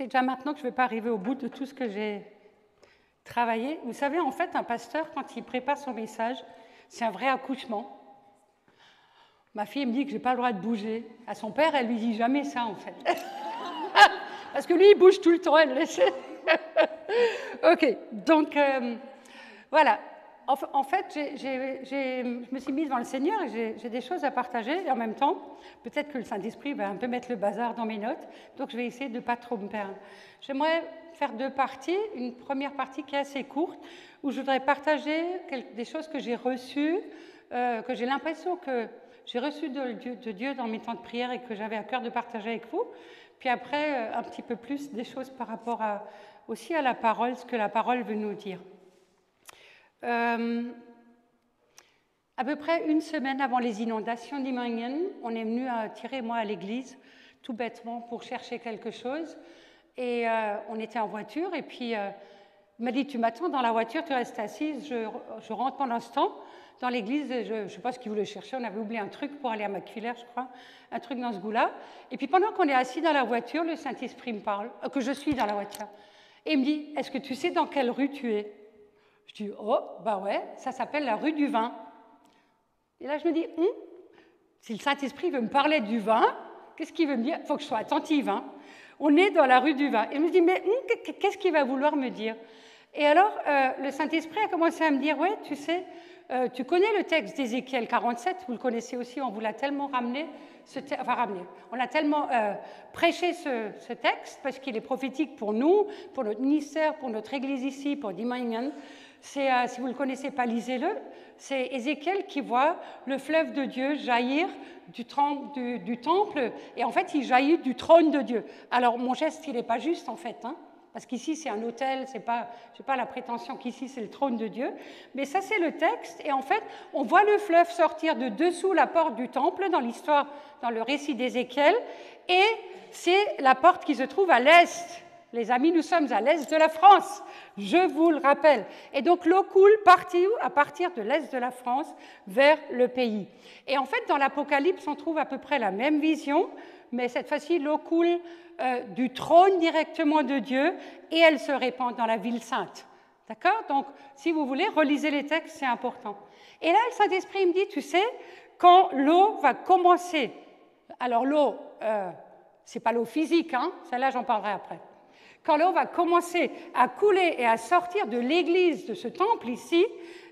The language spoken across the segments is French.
sais déjà maintenant que je ne vais pas arriver au bout de tout ce que j'ai travaillé. Vous savez, en fait, un pasteur, quand il prépare son message, c'est un vrai accouchement. Ma fille me dit que je n'ai pas le droit de bouger. À son père, elle lui dit jamais ça, en fait. Parce que lui, il bouge tout le temps, elle le sait. OK, donc, voilà. En fait, je me suis mise devant le Seigneur et j'ai des choses à partager. Et en même temps, peut-être que le Saint-Esprit va un peu mettre le bazar dans mes notes. Donc, je vais essayer de ne pas trop me perdre. J'aimerais faire deux parties. Une première partie qui est assez courte, où je voudrais partager des choses que j'ai reçues, que j'ai l'impression que j'ai reçues de Dieu dans mes temps de prière et que j'avais à cœur de partager avec vous. Puis après, un petit peu plus des choses par rapport aussi à la parole, ce que la parole veut nous dire. À peu près une semaine avant les inondations d'Imingen, on est venu tirer moi à l'église, tout bêtement, pour chercher quelque chose. Et on était en voiture, et puis il m'a dit, tu m'attends dans la voiture, tu restes assise, je rentre pendant ce temps dans l'église, je ne sais pas ce qu'il voulait chercher, on avait oublié un truc pour aller à Macquiller, je crois, un truc dans ce goût-là. Et puis pendant qu'on est assis dans la voiture, le Saint-Esprit me parle, que je suis dans la voiture, et il me dit, est-ce que tu sais dans quelle rue tu es? Je dis, oh, bah ouais, ça s'appelle la rue du vin. Et là, je me dis, si le Saint-Esprit veut me parler du vin, qu'est-ce qu'il veut me dire? Il faut que je sois attentive. Hein. On est dans la rue du vin. Et je me dis, mais qu'est-ce qu'il va vouloir me dire? Et alors, le Saint-Esprit a commencé à me dire, ouais, tu sais, tu connais le texte d'Ézéchiel 47, vous le connaissez aussi, on vous l'a tellement ramené, on a tellement prêché ce texte, parce qu'il est prophétique pour nous, pour notre ministère, pour notre église ici, pour Dimingen. Si vous ne le connaissez pas, lisez-le. C'est Ézéchiel qui voit le fleuve de Dieu jaillir du temple, et en fait, il jaillit du trône de Dieu. Alors, mon geste, il n'est pas juste, en fait, hein, parce qu'ici, c'est un autel, je n'ai pas la prétention qu'ici, c'est le trône de Dieu, mais ça, c'est le texte, et en fait, on voit le fleuve sortir de dessous la porte du temple, dans l'histoire, dans le récit d'Ézéchiel, et c'est la porte qui se trouve à l'est. Les amis, nous sommes à l'est de la France, je vous le rappelle. Et donc l'eau coule à partir de l'est de la France vers le pays. Et en fait, dans l'Apocalypse, on trouve à peu près la même vision, mais cette fois-ci, l'eau coule du trône directement de Dieu et elle se répand dans la ville sainte. D'accord? Donc, si vous voulez, relisez les textes, c'est important. Et là, le Saint-Esprit me dit, tu sais, quand l'eau va commencer, alors l'eau, ce n'est pas l'eau physique, hein, celle-là, j'en parlerai après. Quand l'eau va commencer à couler et à sortir de l'église de ce temple ici,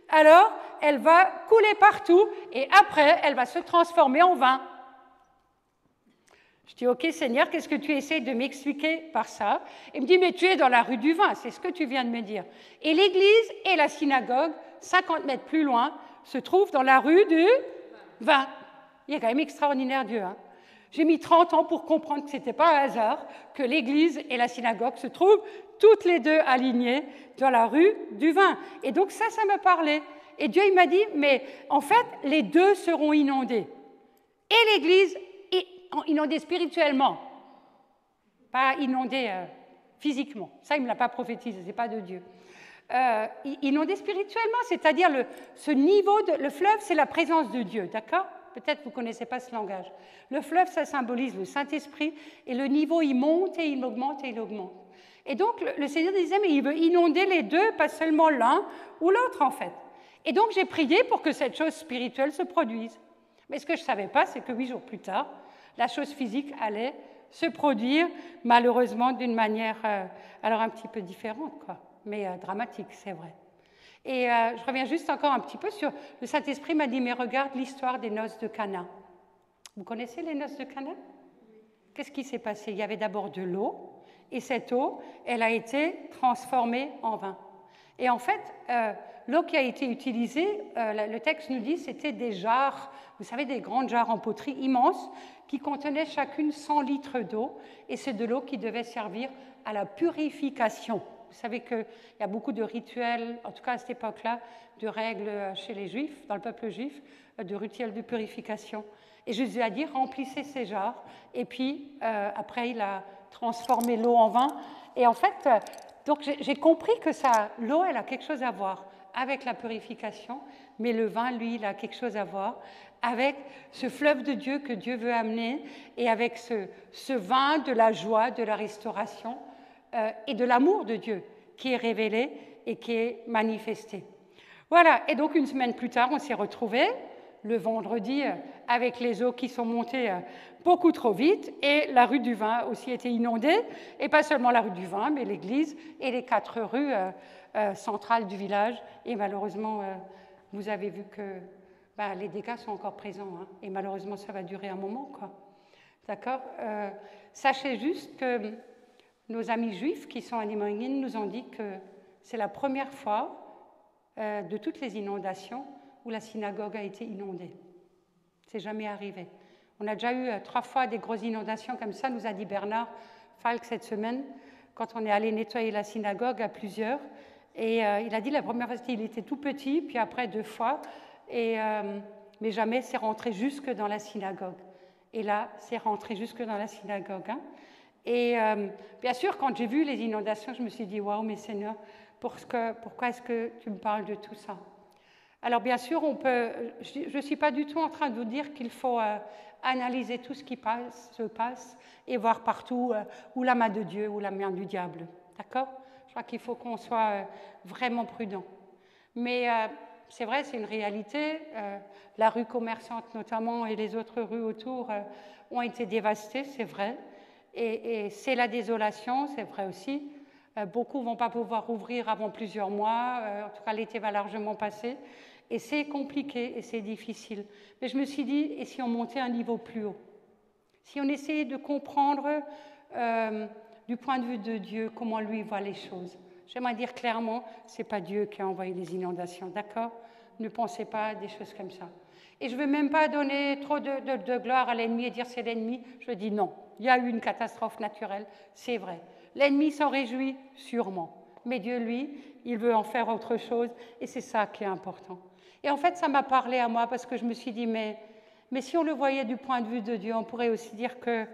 alors elle va couler partout et après, elle va se transformer en vin. Je dis, OK Seigneur, qu'est-ce que tu essaies de m'expliquer par ça? Il me dit, mais tu es dans la rue du vin, c'est ce que tu viens de me dire. Et l'église et la synagogue, 50 mètres plus loin, se trouvent dans la rue du vin. Il est quand même extraordinaire Dieu, hein? J'ai mis 30 ans pour comprendre que ce n'était pas un hasard que l'église et la synagogue se trouvent toutes les deux alignées dans la rue du vin. Et donc ça me parlait. Et Dieu, il m'a dit, mais en fait, les deux seront inondés. Et l'église est inondée spirituellement, pas inondée physiquement. Ça, il ne me l'a pas prophétisé, ce n'est pas de Dieu. Inondée spirituellement, c'est-à-dire ce niveau, le fleuve, c'est la présence de Dieu, d'accord? Peut-être que vous ne connaissez pas ce langage. Le fleuve, ça symbolise le Saint-Esprit, et le niveau, il monte et il augmente et il augmente. Et donc, le Seigneur disait, mais il veut inonder les deux, pas seulement l'un ou l'autre, en fait. Et donc, j'ai prié pour que cette chose spirituelle se produise. Mais ce que je ne savais pas, c'est que 8 jours plus tard, la chose physique allait se produire, malheureusement, d'une manière, alors un petit peu différente, quoi, mais dramatique, c'est vrai. Et je reviens juste encore un petit peu sur... Le Saint-Esprit m'a dit, mais regarde l'histoire des noces de Cana. Vous connaissez les noces de Cana? Qu'est-ce qui s'est passé? Il y avait d'abord de l'eau, et cette eau, elle a été transformée en vin. Et en fait, l'eau qui a été utilisée, le texte nous dit, c'était des jarres, vous savez, des grandes jarres en poterie immenses, qui contenaient chacune 100 litres d'eau, et c'est de l'eau qui devait servir à la purification. Vous savez qu'il y a beaucoup de rituels, en tout cas à cette époque-là, de règles chez les Juifs, dans le peuple juif, de rituels de purification. Et Jésus a dit, remplissez ces jarres. Et puis, après, il a transformé l'eau en vin. Et en fait, donc j'ai compris que l'eau, elle a quelque chose à voir avec la purification, mais le vin, lui, il a quelque chose à voir avec ce fleuve de Dieu que Dieu veut amener, et avec ce vin de la joie, de la restauration, et de l'amour de Dieu qui est révélé et qui est manifesté. Voilà, et donc une semaine plus tard, on s'est retrouvés le vendredi avec les eaux qui sont montées beaucoup trop vite, et la rue du Vin aussi était inondée, et pas seulement la rue du Vin, mais l'église et les 4 rues centrales du village. Et malheureusement, vous avez vu que les dégâts sont encore présents, hein, et malheureusement, ça va durer un moment, quoi. D'accord. Sachez juste que nos amis juifs qui sont à Nimringen nous ont dit que c'est la première fois de toutes les inondations où la synagogue a été inondée. C'est jamais arrivé. On a déjà eu 3 fois des grosses inondations comme ça, nous a dit Bernard Falk cette semaine, quand on est allé nettoyer la synagogue à plusieurs. Et il a dit la première fois, il était tout petit, puis après 2 fois, mais jamais c'est rentré jusque dans la synagogue. Et là, c'est rentré jusque dans la synagogue. Hein. Et bien sûr, quand j'ai vu les inondations, je me suis dit, waouh, mais Seigneur, pourquoi est-ce que tu me parles de tout ça? Alors bien sûr, je ne suis pas du tout en train de vous dire qu'il faut analyser tout ce qui se passe et voir partout ou la main de Dieu ou la main du diable. D'accord? Je crois qu'il faut qu'on soit vraiment prudent. Mais c'est vrai, c'est une réalité. La rue commerçante notamment et les autres rues autour ont été dévastées, c'est vrai. Et c'est la désolation, c'est vrai aussi. Beaucoup ne vont pas pouvoir ouvrir avant plusieurs mois. En tout cas, l'été va largement passer. Et c'est compliqué et c'est difficile. Mais je me suis dit, et si on montait un niveau plus haut? Si on essayait de comprendre du point de vue de Dieu comment lui voit les choses? J'aimerais dire clairement, ce n'est pas Dieu qui a envoyé les inondations, d'accord? Ne pensez pas à des choses comme ça. Et je ne veux même pas donner trop de gloire à l'ennemi et dire c'est l'ennemi. Je dis non, il y a eu une catastrophe naturelle, c'est vrai. L'ennemi s'en réjouit sûrement. Mais Dieu, lui, il veut en faire autre chose et c'est ça qui est important. Et en fait, ça m'a parlé à moi parce que je me suis dit, mais si on le voyait du point de vue de Dieu, on pourrait aussi dire que,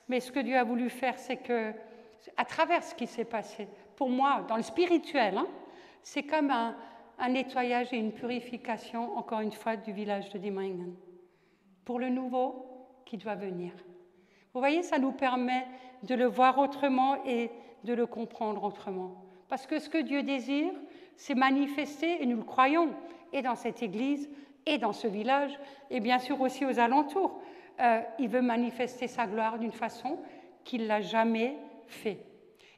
mais ce que Dieu a voulu faire, c'est que, à travers ce qui s'est passé, pour moi, dans le spirituel, hein, c'est comme un nettoyage et une purification, encore une fois, du village de Nimringen, pour le nouveau qui doit venir. Vous voyez, ça nous permet de le voir autrement et de le comprendre autrement. Parce que ce que Dieu désire, c'est manifester, et nous le croyons, et dans cette église, et dans ce village, et bien sûr aussi aux alentours. Il veut manifester sa gloire d'une façon qu'il ne l'a jamais fait.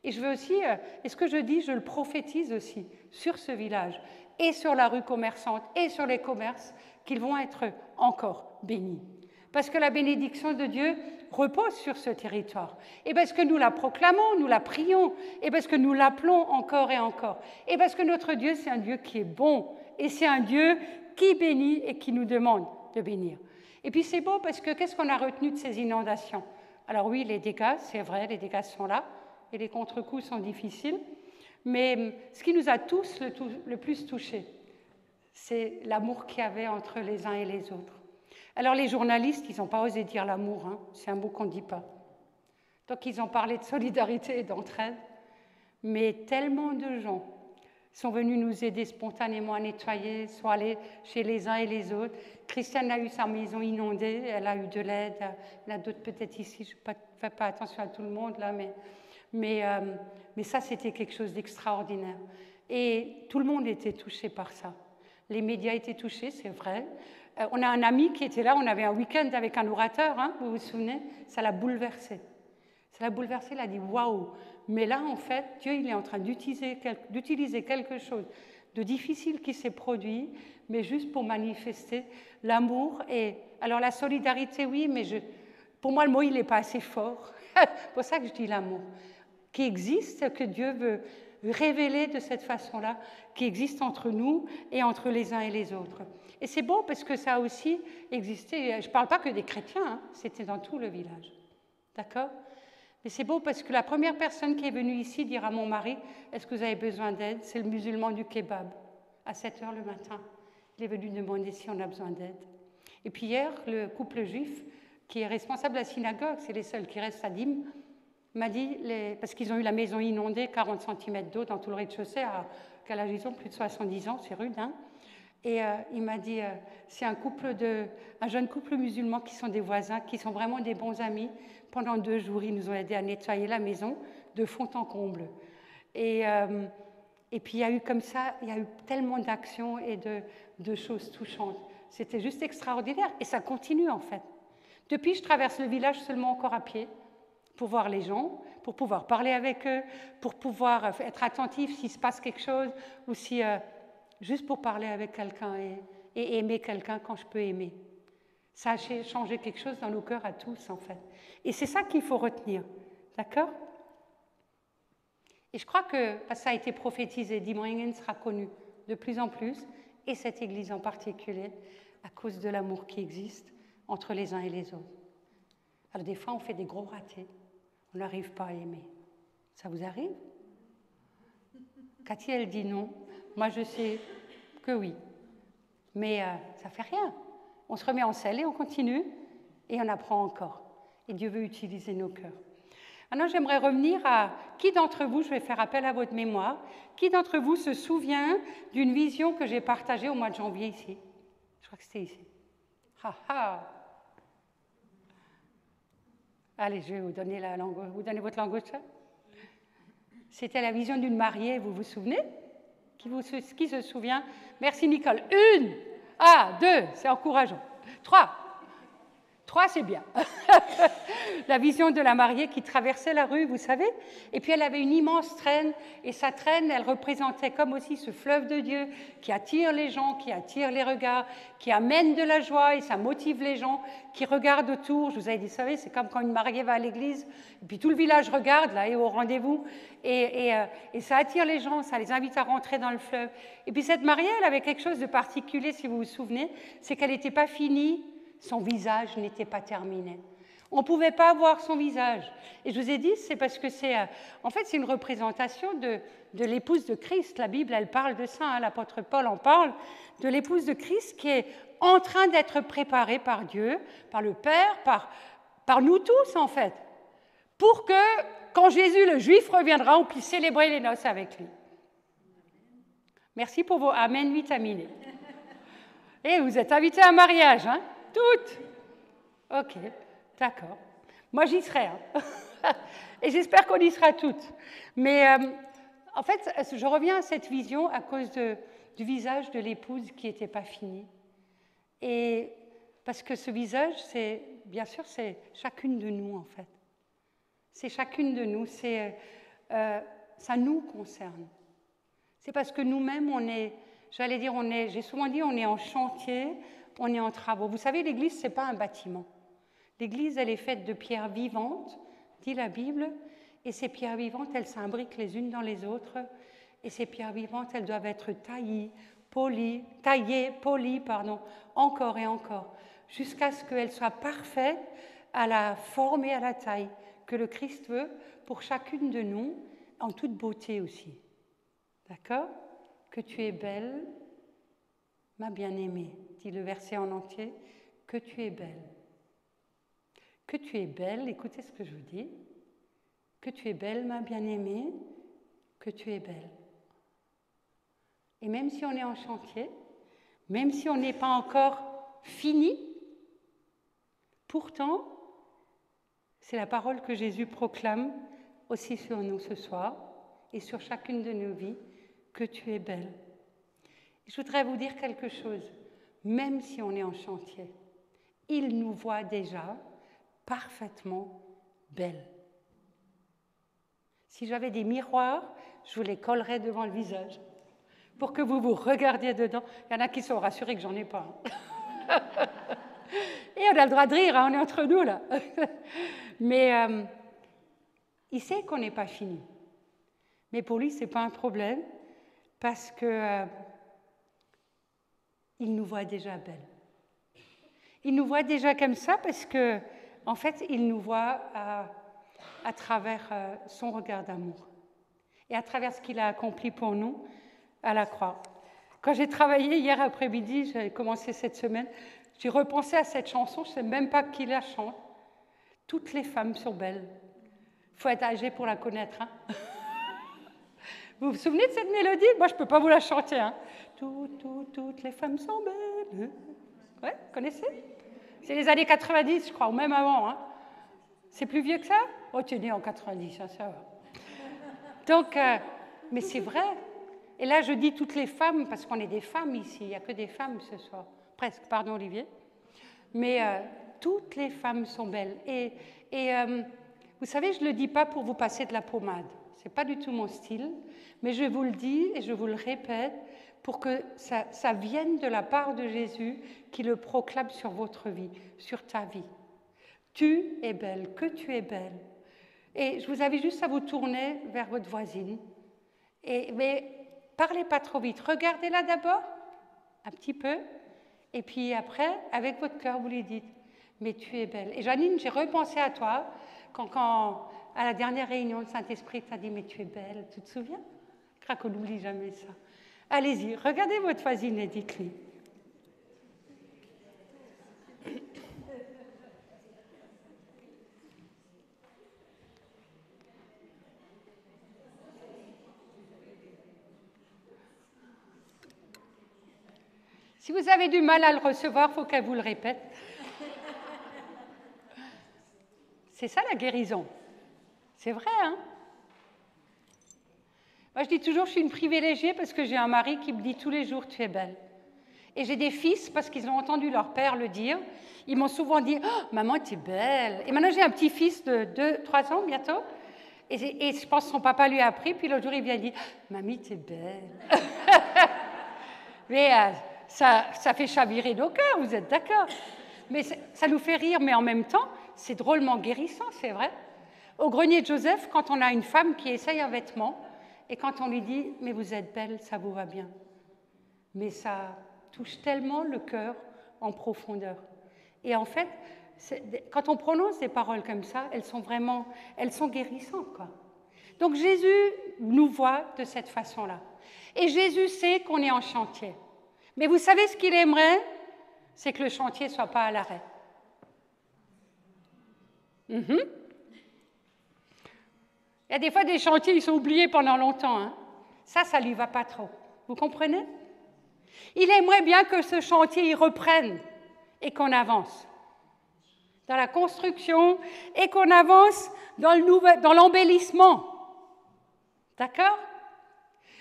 Et je veux aussi, et ce que je dis, je le prophétise aussi sur ce village, et sur la rue commerçante, et sur les commerces, qu'ils vont être encore bénis. Parce que la bénédiction de Dieu repose sur ce territoire. Et parce que nous la proclamons, nous la prions, et parce que nous l'appelons encore et encore. Et parce que notre Dieu, c'est un Dieu qui est bon, et c'est un Dieu qui bénit et qui nous demande de bénir. Et puis c'est beau parce que qu'est-ce qu'on a retenu de ces inondations? Alors oui, les dégâts, c'est vrai, les dégâts sont là, et les contre-coups sont difficiles, mais ce qui nous a tous le plus touchés, c'est l'amour qu'il y avait entre les uns et les autres. Alors les journalistes, ils n'ont pas osé dire l'amour, hein, c'est un mot qu'on ne dit pas. Donc ils ont parlé de solidarité et d'entraide, mais tellement de gens sont venus nous aider spontanément à nettoyer, soit aller chez les uns et les autres. Christiane a eu sa maison inondée, elle a eu de l'aide, il y en a d'autres peut-être ici, je ne fais pas attention à tout le monde là, mais ça c'était quelque chose d'extraordinaire. Et tout le monde était touché par ça. Les médias étaient touchés, c'est vrai. On a un ami qui était là, on avait un week-end avec un orateur, hein, vous vous souvenez? Ça l'a bouleversé. Ça l'a bouleversé, il a dit « waouh ». Mais là, en fait, Dieu il est en train d'utiliser quelque chose de difficile qui s'est produit, mais juste pour manifester l'amour. Et alors la solidarité, oui, mais pour moi, le mot, il n'est pas assez fort. C'est pour ça que je dis l'amour, qui existe, que Dieu veut révéler de cette façon-là, qui existe entre nous et entre les uns et les autres. Et c'est beau parce que ça a aussi existé, je ne parle pas que des chrétiens, hein, c'était dans tout le village. D'accord? Mais c'est beau parce que la première personne qui est venue ici dire à mon mari « Est-ce que vous avez besoin d'aide ?» C'est le musulman du kebab, à 7 h le matin. Il est venu demander si on a besoin d'aide. Et puis hier, le couple juif, qui est responsable de la synagogue, c'est les seuls qui restent à Dîmes, m'a dit, parce qu'ils ont eu la maison inondée, 40 cm d'eau dans tout le rez-de-chaussée, à quel âge ils ont, plus de 70 ans, c'est rude, hein. Et il m'a dit, c'est un jeune couple musulman qui sont des voisins, qui sont vraiment des bons amis. Pendant 2 jours, ils nous ont aidés à nettoyer la maison, de fond en comble. Et puis il y a eu comme ça, il y a eu tellement d'actions et de choses touchantes. C'était juste extraordinaire et ça continue en fait. Depuis, je traverse le village seulement encore à pied pour voir les gens, pour pouvoir parler avec eux, pour pouvoir être attentif s'il se passe quelque chose ou si juste pour parler avec quelqu'un et aimer quelqu'un quand je peux aimer. Ça a changé quelque chose dans nos cœurs à tous en fait. Et c'est ça qu'il faut retenir, d'accord? Et je crois que ça a été prophétisé, Diemringen sera connu de plus en plus, et cette Église en particulier, à cause de l'amour qui existe entre les uns et les autres. Alors des fois, on fait des gros ratés, on n'arrive pas à aimer. Ça vous arrive? Cathy, elle dit non. Moi, je sais que oui. Mais ça ne fait rien. On se remet en selle et on continue, et on apprend encore. Et Dieu veut utiliser nos cœurs. Maintenant, j'aimerais revenir à qui d'entre vous, je vais faire appel à votre mémoire, qui d'entre vous se souvient d'une vision que j'ai partagée au mois de janvier ici? Je crois que c'était ici. Ha ha! Allez, je vais vous donner votre langue au chat. C'était la vision d'une mariée, vous vous souvenez? Qui se souvient? Merci Nicole. 1, 2, c'est encourageant. 3, c'est bien. La vision de la mariée qui traversait la rue, vous savez, et puis elle avait une immense traîne, et sa traîne, elle représentait comme aussi ce fleuve de Dieu qui attire les gens, qui attire les regards, qui amène de la joie, et ça motive les gens qui regardent autour. Je vous avais dit, vous savez, c'est comme quand une mariée va à l'église, et puis tout le village regarde, là, et au rendez-vous, et ça attire les gens, ça les invite à rentrer dans le fleuve. Et puis cette mariée, elle avait quelque chose de particulier, si vous vous souvenez, c'est qu'elle n'était pas finie, son visage n'était pas terminé. On ne pouvait pas voir son visage. Et je vous ai dit, c'est parce que en fait, c'est une représentation de l'épouse de Christ. La Bible, elle parle de ça, hein, l'apôtre Paul en parle, de l'épouse de Christ qui est en train d'être préparée par Dieu, par le Père, par nous tous, en fait, pour que, quand Jésus, le Juif, reviendra, on puisse célébrer les noces avec lui. Merci pour vos amen vitaminés. Et vous êtes invités à un mariage, hein? Toutes. Ok, d'accord. Moi, j'y serai. Hein. Et j'espère qu'on y sera toutes. Mais en fait, je reviens à cette vision à cause du visage de l'épouse qui n'était pas fini. Et parce que ce visage, bien sûr, c'est chacune de nous, en fait. C'est chacune de nous. Ça nous concerne. C'est parce que nous-mêmes, j'ai souvent dit, on est en chantier, on est en travaux. Vous savez, l'Église, ce n'est pas un bâtiment. L'Église, elle est faite de pierres vivantes, dit la Bible, et ces pierres vivantes, elles s'imbriquent les unes dans les autres, et ces pierres vivantes, elles doivent être taillées, polies, encore et encore, jusqu'à ce qu'elles soient parfaites à la forme et à la taille que le Christ veut pour chacune de nous, en toute beauté aussi. D'accord? Que tu es belle, ma bien-aimée, dit le verset en entier, que tu es belle. Que tu es belle, écoutez ce que je vous dis, que tu es belle, ma bien-aimée, que tu es belle. Et même si on est en chantier, même si on n'est pas encore fini, pourtant, c'est la parole que Jésus proclame aussi sur nous ce soir et sur chacune de nos vies, que tu es belle. Je voudrais vous dire quelque chose, même si on est en chantier, il nous voit déjà parfaitement belle. Si j'avais des miroirs, je vous les collerais devant le visage pour que vous vous regardiez dedans. Il y en a qui sont rassurés que j'en ai pas. Et on a le droit de rire, hein, on est entre nous là. Mais il sait qu'on n'est pas fini. Mais pour lui, ce n'est pas un problème parce que il nous voit déjà belle. Il nous voit déjà comme ça parce que, en fait, il nous voit à travers son regard d'amour et à travers ce qu'il a accompli pour nous à la croix. Quand j'ai travaillé hier après-midi, j'ai commencé cette semaine, j'ai repensé à cette chanson, je ne sais même pas qui la chante. Toutes les femmes sont belles. Il faut être âgé pour la connaître. Hein. Vous vous souvenez de cette mélodie? Moi, je ne peux pas vous la chanter. Hein. Toutes les femmes sont belles. Ouais, vous connaissez? C'est les années 90, je crois, ou même avant. Hein. C'est plus vieux que ça? Oh, tu es né en 90, hein, ça va. Donc, mais c'est vrai. Et là, je dis toutes les femmes, parce qu'on est des femmes ici, il n'y a que des femmes ce soir. Presque, pardon Olivier. Mais toutes les femmes sont belles. Et vous savez, je ne le dis pas pour vous passer de la pommade. Ce n'est pas du tout mon style. Mais je vous le dis et je vous le répète pour que ça vienne de la part de Jésus qui le proclame sur votre vie, sur ta vie. Tu es belle, que tu es belle. Et je vous invite juste à vous tourner vers votre voisine. Mais parlez pas trop vite. Regardez-la d'abord, un petit peu. Et puis après, avec votre cœur, vous lui dites, mais tu es belle. Et Janine, j'ai repensé à toi quand à la dernière réunion de Saint-Esprit, tu as dit, mais tu es belle. Tu te souviens? Je crois qu'on n'oublie jamais ça. Allez-y, regardez votre voisine et dites-lui. Si vous avez du mal à le recevoir, il faut qu'elle vous le répète. C'est ça la guérison. C'est vrai, hein? Moi, je dis toujours, je suis une privilégiée parce que j'ai un mari qui me dit tous les jours, tu es belle. Et j'ai des fils parce qu'ils ont entendu leur père le dire. Ils m'ont souvent dit, oh, maman, tu es belle. Et maintenant, j'ai un petit-fils de 2-3 ans bientôt. Et je pense que son papa lui a appris. Puis l'autre jour, il vient dire, mamie, tu es belle. Mais ça fait chavirer nos cœurs, vous êtes d'accord? Mais ça nous fait rire, mais en même temps, c'est drôlement guérissant, c'est vrai. Au grenier de Joseph, quand on a une femme qui essaye un vêtement, et quand on lui dit « mais vous êtes belle, ça vous va bien », mais ça touche tellement le cœur en profondeur. Et en fait, quand on prononce des paroles comme ça, elles sont guérissantes, quoi. Donc Jésus nous voit de cette façon-là. Et Jésus sait qu'on est en chantier. Mais vous savez ce qu'il aimerait? C'est que le chantier ne soit pas à l'arrêt. Il y a des fois des chantiers, ils sont oubliés pendant longtemps. Hein. Ça lui va pas trop. Vous comprenez? Il aimerait bien que ce chantier, il reprenne et qu'on avance dans la construction et qu'on avance dans l'embellissement. D'accord?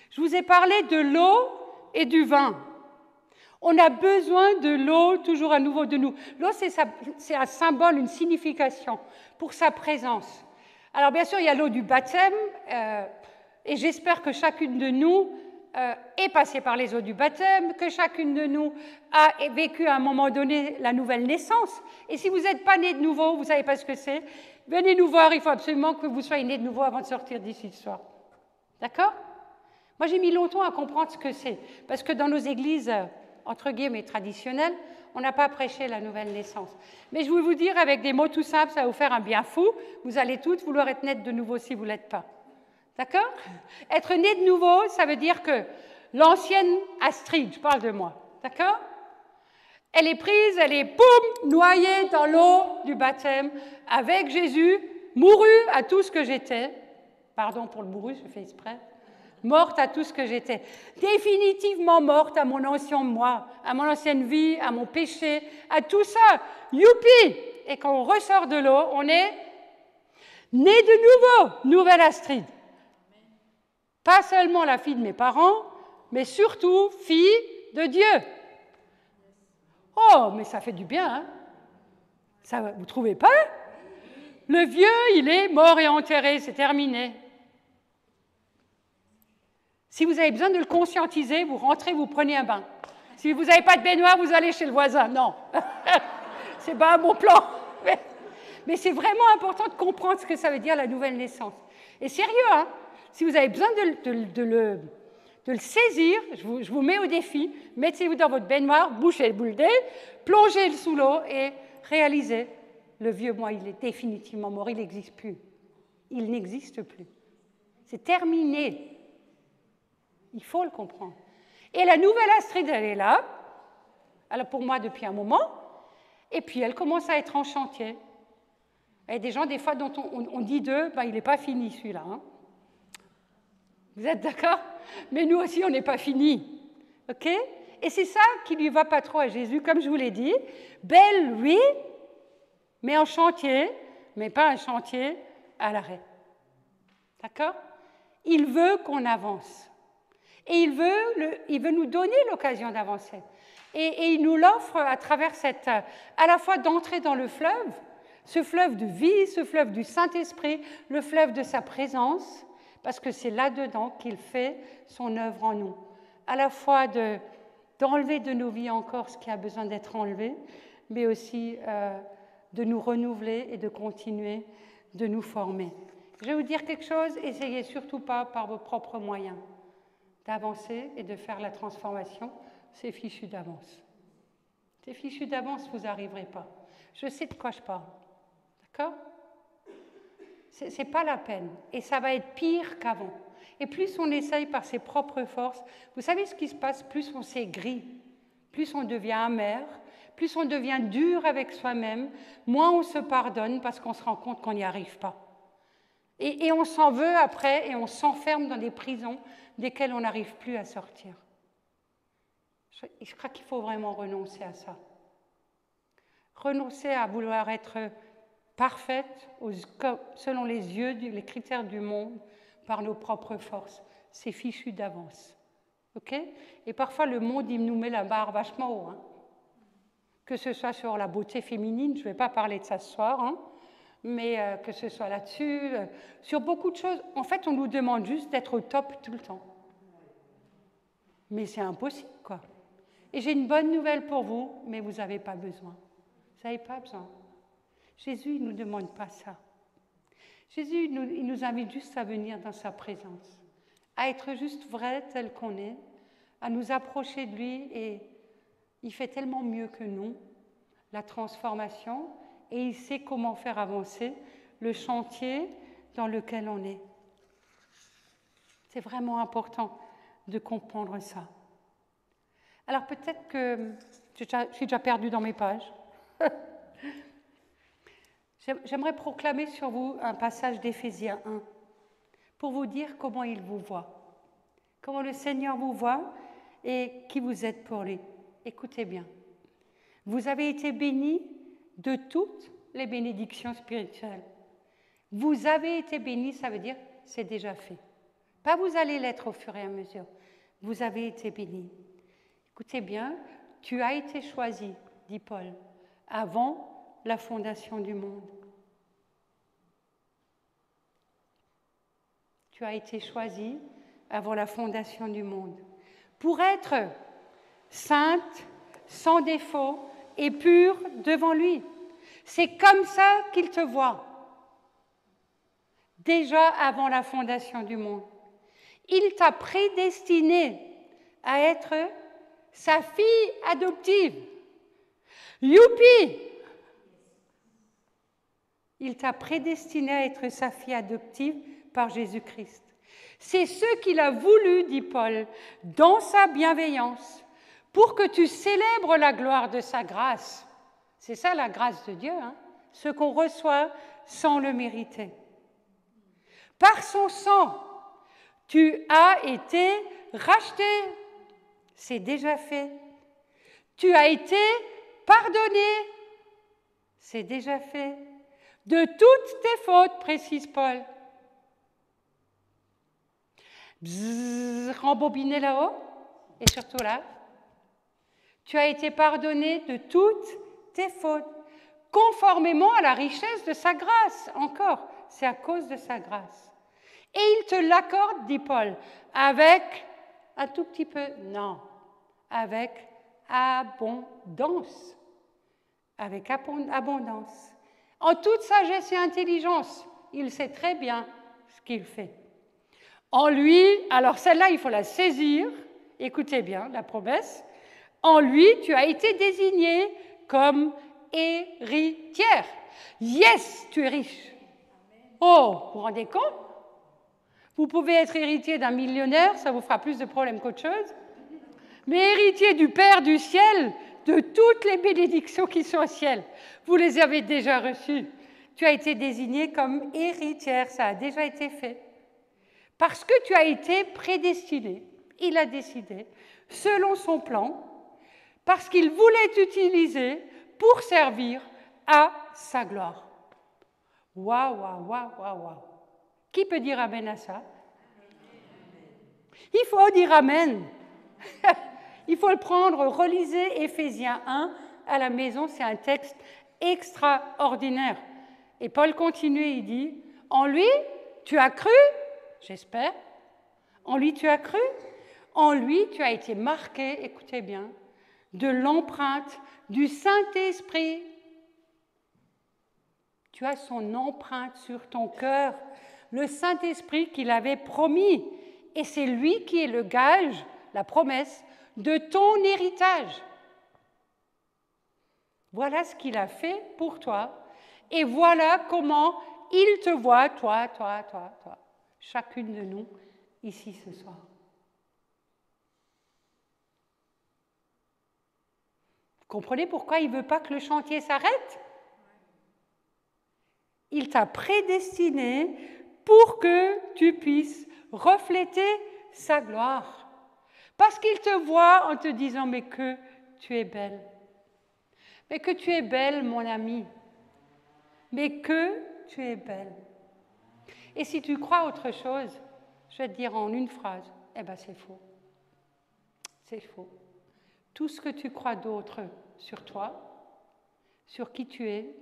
Je vous ai parlé de l'eau et du vin. On a besoin de l'eau toujours à nouveau de nous. L'eau, c'est un symbole, une signification pour sa présence. Alors bien sûr, il y a l'eau du baptême, et j'espère que chacune de nous est passée par les eaux du baptême, que chacune de nous a vécu à un moment donné la nouvelle naissance. Et si vous n'êtes pas né de nouveau, vous ne savez pas ce que c'est, venez nous voir, il faut absolument que vous soyez né de nouveau avant de sortir d'ici ce soir. D'accord? Moi, j'ai mis longtemps à comprendre ce que c'est, parce que dans nos églises, entre guillemets, traditionnelles, on n'a pas prêché la nouvelle naissance. Mais je vais vous dire, avec des mots tout simples, ça va vous faire un bien fou. Vous allez toutes vouloir être nées de nouveau si vous ne l'êtes pas. D'accord? Être né de nouveau, ça veut dire que l'ancienne Astrid, je parle de moi, d'accord? Elle est prise, elle est, poum, noyée dans l'eau du baptême, avec Jésus, mourue à tout ce que j'étais. Pardon pour le mouru, je fais exprès. Morte à tout ce que j'étais, définitivement morte à mon ancien moi, à mon ancienne vie, à mon péché, à tout ça. Youpi! Et quand on ressort de l'eau, on est né de nouveau, nouvelle Astrid. Pas seulement la fille de mes parents, mais surtout fille de Dieu. Oh, mais ça fait du bien, hein? Ça, vous ne trouvez pas? Le vieux, il est mort et enterré, c'est terminé. Si vous avez besoin de le conscientiser, vous rentrez, vous prenez un bain. Si vous n'avez pas de baignoire, vous allez chez le voisin. Non, c'est pas un bon plan. Mais c'est vraiment important de comprendre ce que ça veut dire la nouvelle naissance. Et sérieux, hein, si vous avez besoin de le saisir, je vous mets au défi, mettez-vous dans votre baignoire, bouchez le boule d'eau, plongez sous l'eau et réalisez, le vieux moi, il est définitivement mort, il n'existe plus. Il n'existe plus. C'est terminé. Il faut le comprendre. Et la nouvelle Astrid, elle est là, elle est pour moi depuis un moment, et puis elle commence à être en chantier. Il y a des gens, des fois, dont on dit d'eux, ben, il n'est pas fini celui-là. Hein. Vous êtes d'accord? Mais nous aussi, on n'est pas fini. OK? Et c'est ça qui ne lui va pas trop à Jésus, comme je vous l'ai dit. Belle, oui, mais en chantier, mais pas un chantier à l'arrêt. D'accord? Il veut qu'on avance. Et il veut nous donner l'occasion d'avancer. Et il nous l'offre à travers cette, à la fois d'entrer dans le fleuve, ce fleuve de vie, ce fleuve du Saint-Esprit, le fleuve de sa présence, parce que c'est là-dedans qu'il fait son œuvre en nous. À la fois d'enlever de nos vies encore ce qui a besoin d'être enlevé, mais aussi de nous renouveler et de continuer de nous former. Je vais vous dire quelque chose, essayez surtout pas par vos propres moyens d'avancer et de faire la transformation, c'est fichu d'avance. C'est fichu d'avance, vous n'arriverez pas. Je sais de quoi je parle. D'accord ? Ce n'est pas la peine. Et ça va être pire qu'avant. Et plus on essaye par ses propres forces, vous savez ce qui se passe, plus on s'aigrit, plus on devient amer, plus on devient dur avec soi-même, moins on se pardonne parce qu'on se rend compte qu'on n'y arrive pas. Et on s'en veut après et on s'enferme dans des prisons desquelles on n'arrive plus à sortir. Je crois qu'il faut vraiment renoncer à ça. Renoncer à vouloir être parfaite selon les critères du monde par nos propres forces. C'est fichu d'avance. Okay ? Et parfois, le monde, il nous met la barre vachement haut. Hein. Que ce soit sur la beauté féminine, je ne vais pas parler de ça ce soir, hein, mais que ce soit là-dessus, sur beaucoup de choses. En fait, on nous demande juste d'être au top tout le temps. Mais c'est impossible, quoi. Et j'ai une bonne nouvelle pour vous, mais vous n'avez pas besoin. Vous n'avez pas besoin. Jésus ne nous demande pas ça. Jésus, il nous invite juste à venir dans sa présence, à être juste vrai tel qu'on est, à nous approcher de lui, et il fait tellement mieux que nous, la transformation, et il sait comment faire avancer le chantier dans lequel on est. C'est vraiment important de comprendre ça. Alors peut-être que je suis déjà perdue dans mes pages. J'aimerais proclamer sur vous un passage d'Éphésiens 1 pour vous dire comment il vous voit, comment le Seigneur vous voit et qui vous êtes pour lui. Écoutez bien. Vous avez été bénis de toutes les bénédictions spirituelles. Vous avez été bénis, ça veut dire c'est déjà fait. Pas vous allez l'être au fur et à mesure. Vous avez été bénis. Écoutez bien, tu as été choisi, dit Paul, avant la fondation du monde. Tu as été choisi avant la fondation du monde pour être sainte, sans défaut et pure devant lui. C'est comme ça qu'il te voit, déjà avant la fondation du monde. Il t'a prédestiné à être sa fille adoptive. Youpi! Il t'a prédestiné à être sa fille adoptive par Jésus-Christ. C'est ce qu'il a voulu, dit Paul, dans sa bienveillance, pour que tu célèbres la gloire de sa grâce. C'est ça la grâce de Dieu, hein, ce qu'on reçoit sans le mériter. Par son sang, tu as été racheté. C'est déjà fait. Tu as été pardonné. C'est déjà fait. De toutes tes fautes, précise Paul. Bzzz, rembobinez là-haut et surtout là. Tu as été pardonné de toutes tes fautes, conformément à la richesse de sa grâce. Encore, c'est à cause de sa grâce. Et il te l'accorde, dit Paul, avec un tout petit peu, non, avec abondance. Avec abondance. En toute sagesse et intelligence, il sait très bien ce qu'il fait. En lui, alors celle-là, il faut la saisir, écoutez bien la promesse, en lui, tu as été désigné comme héritière. Yes, tu es riche. Oh, vous vous rendez compte? Vous pouvez être héritier d'un millionnaire, ça vous fera plus de problèmes qu'autre chose. Mais héritier du Père du ciel, de toutes les bénédictions qui sont au ciel, vous les avez déjà reçues. Tu as été désigné comme héritière, ça a déjà été fait. Parce que tu as été prédestiné, il a décidé, selon son plan, parce qu'il voulait t'utiliser pour servir à sa gloire. Waouh, waouh, waouh, waouh, waouh. Qui peut dire amen à ça? Il faut dire Amen. Il faut le prendre, relisez Éphésiens 1 à la maison, c'est un texte extraordinaire. Et Paul continue, il dit, en lui, tu as cru, j'espère, en lui tu as cru, en lui tu as été marqué, écoutez bien, de l'empreinte du Saint-Esprit. Tu as son empreinte sur ton cœur, le Saint-Esprit qu'il avait promis. Et c'est lui qui est le gage, la promesse, de ton héritage. Voilà ce qu'il a fait pour toi. Et voilà comment il te voit, toi, chacune de nous, ici ce soir. Vous comprenez pourquoi il ne veut pas que le chantier s'arrête? Il t'a prédestiné pour que tu puisses refléter sa gloire. Parce qu'il te voit en te disant, mais que tu es belle. Mais que tu es belle, mon ami. Mais que tu es belle. Et si tu crois autre chose, je vais te dire en une phrase, eh bien c'est faux. C'est faux. Tout ce que tu crois d'autre sur toi, sur qui tu es,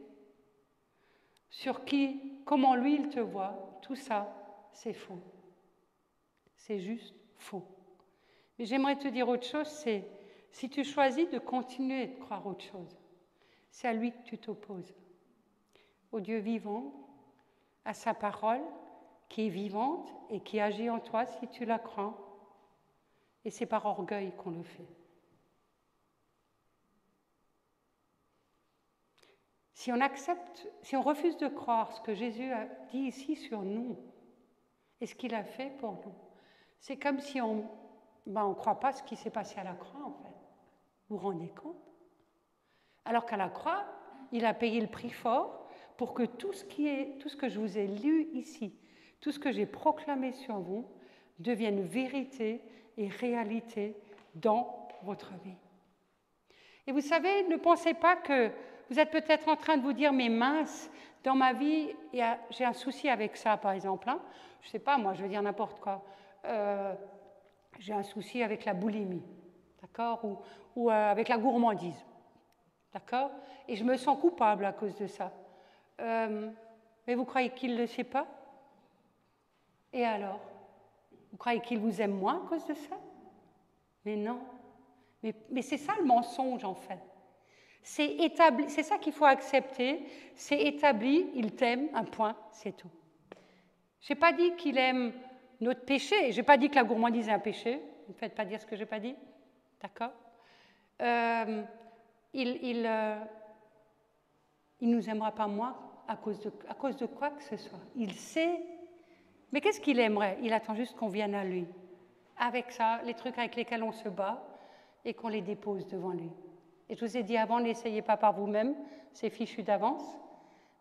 comment lui il te voit, tout ça, c'est faux. C'est juste faux. Mais j'aimerais te dire autre chose, c'est si tu choisis de continuer de croire autre chose, c'est à lui que tu t'opposes. Au Dieu vivant, à sa parole qui est vivante et qui agit en toi si tu la crois. Et c'est par orgueil qu'on le fait. Si on refuse de croire ce que Jésus a dit ici sur nous et ce qu'il a fait pour nous, c'est comme si on ne croit pas ce qui s'est passé à la croix, en fait. Vous vous rendez compte? Alors qu'à la croix, il a payé le prix fort pour que tout ce que je vous ai lu ici, tout ce que j'ai proclamé sur vous, devienne vérité et réalité dans votre vie. Et vous savez, ne pensez pas que vous êtes peut-être en train de vous dire, mais mince, dans ma vie, j'ai un souci avec ça, par exemple. Hein. Je ne sais pas, moi, je veux dire n'importe quoi. J'ai un souci avec la boulimie, d'accord, ou avec la gourmandise, d'accord, et je me sens coupable à cause de ça. Mais vous croyez qu'il ne le sait pas? Et alors? Vous croyez qu'il vous aime moins à cause de ça? Mais non. Mais c'est ça le mensonge, en fait. C'est établi, c'est ça qu'il faut accepter, c'est établi, il t'aime, un point, c'est tout. Je n'ai pas dit qu'il aime notre péché, je n'ai pas dit que la gourmandise est un péché, ne me faites pas dire ce que je n'ai pas dit, d'accord? Il nous aimera pas moins à cause de quoi que ce soit. Il sait, mais qu'est-ce qu'il aimerait? Il attend juste qu'on vienne à lui. Avec ça, les trucs avec lesquels on se bat et qu'on les dépose devant lui. Et je vous ai dit avant, n'essayez pas par vous-même, c'est fichu d'avance,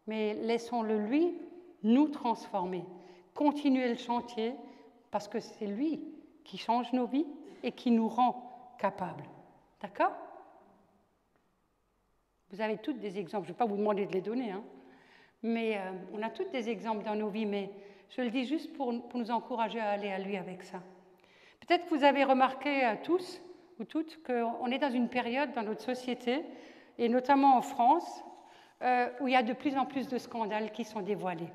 mais laissons-le lui nous transformer, continuer le chantier, parce que c'est lui qui change nos vies et qui nous rend capables. D'accord? Vous avez toutes des exemples, je ne vais pas vous demander de les donner, hein, mais on a toutes des exemples dans nos vies, mais je le dis juste pour nous encourager à aller à lui avec ça. Peut-être que vous avez remarqué tous ou toutes qu'on est dans une période dans notre société, et notamment en France, où il y a de plus en plus de scandales qui sont dévoilés.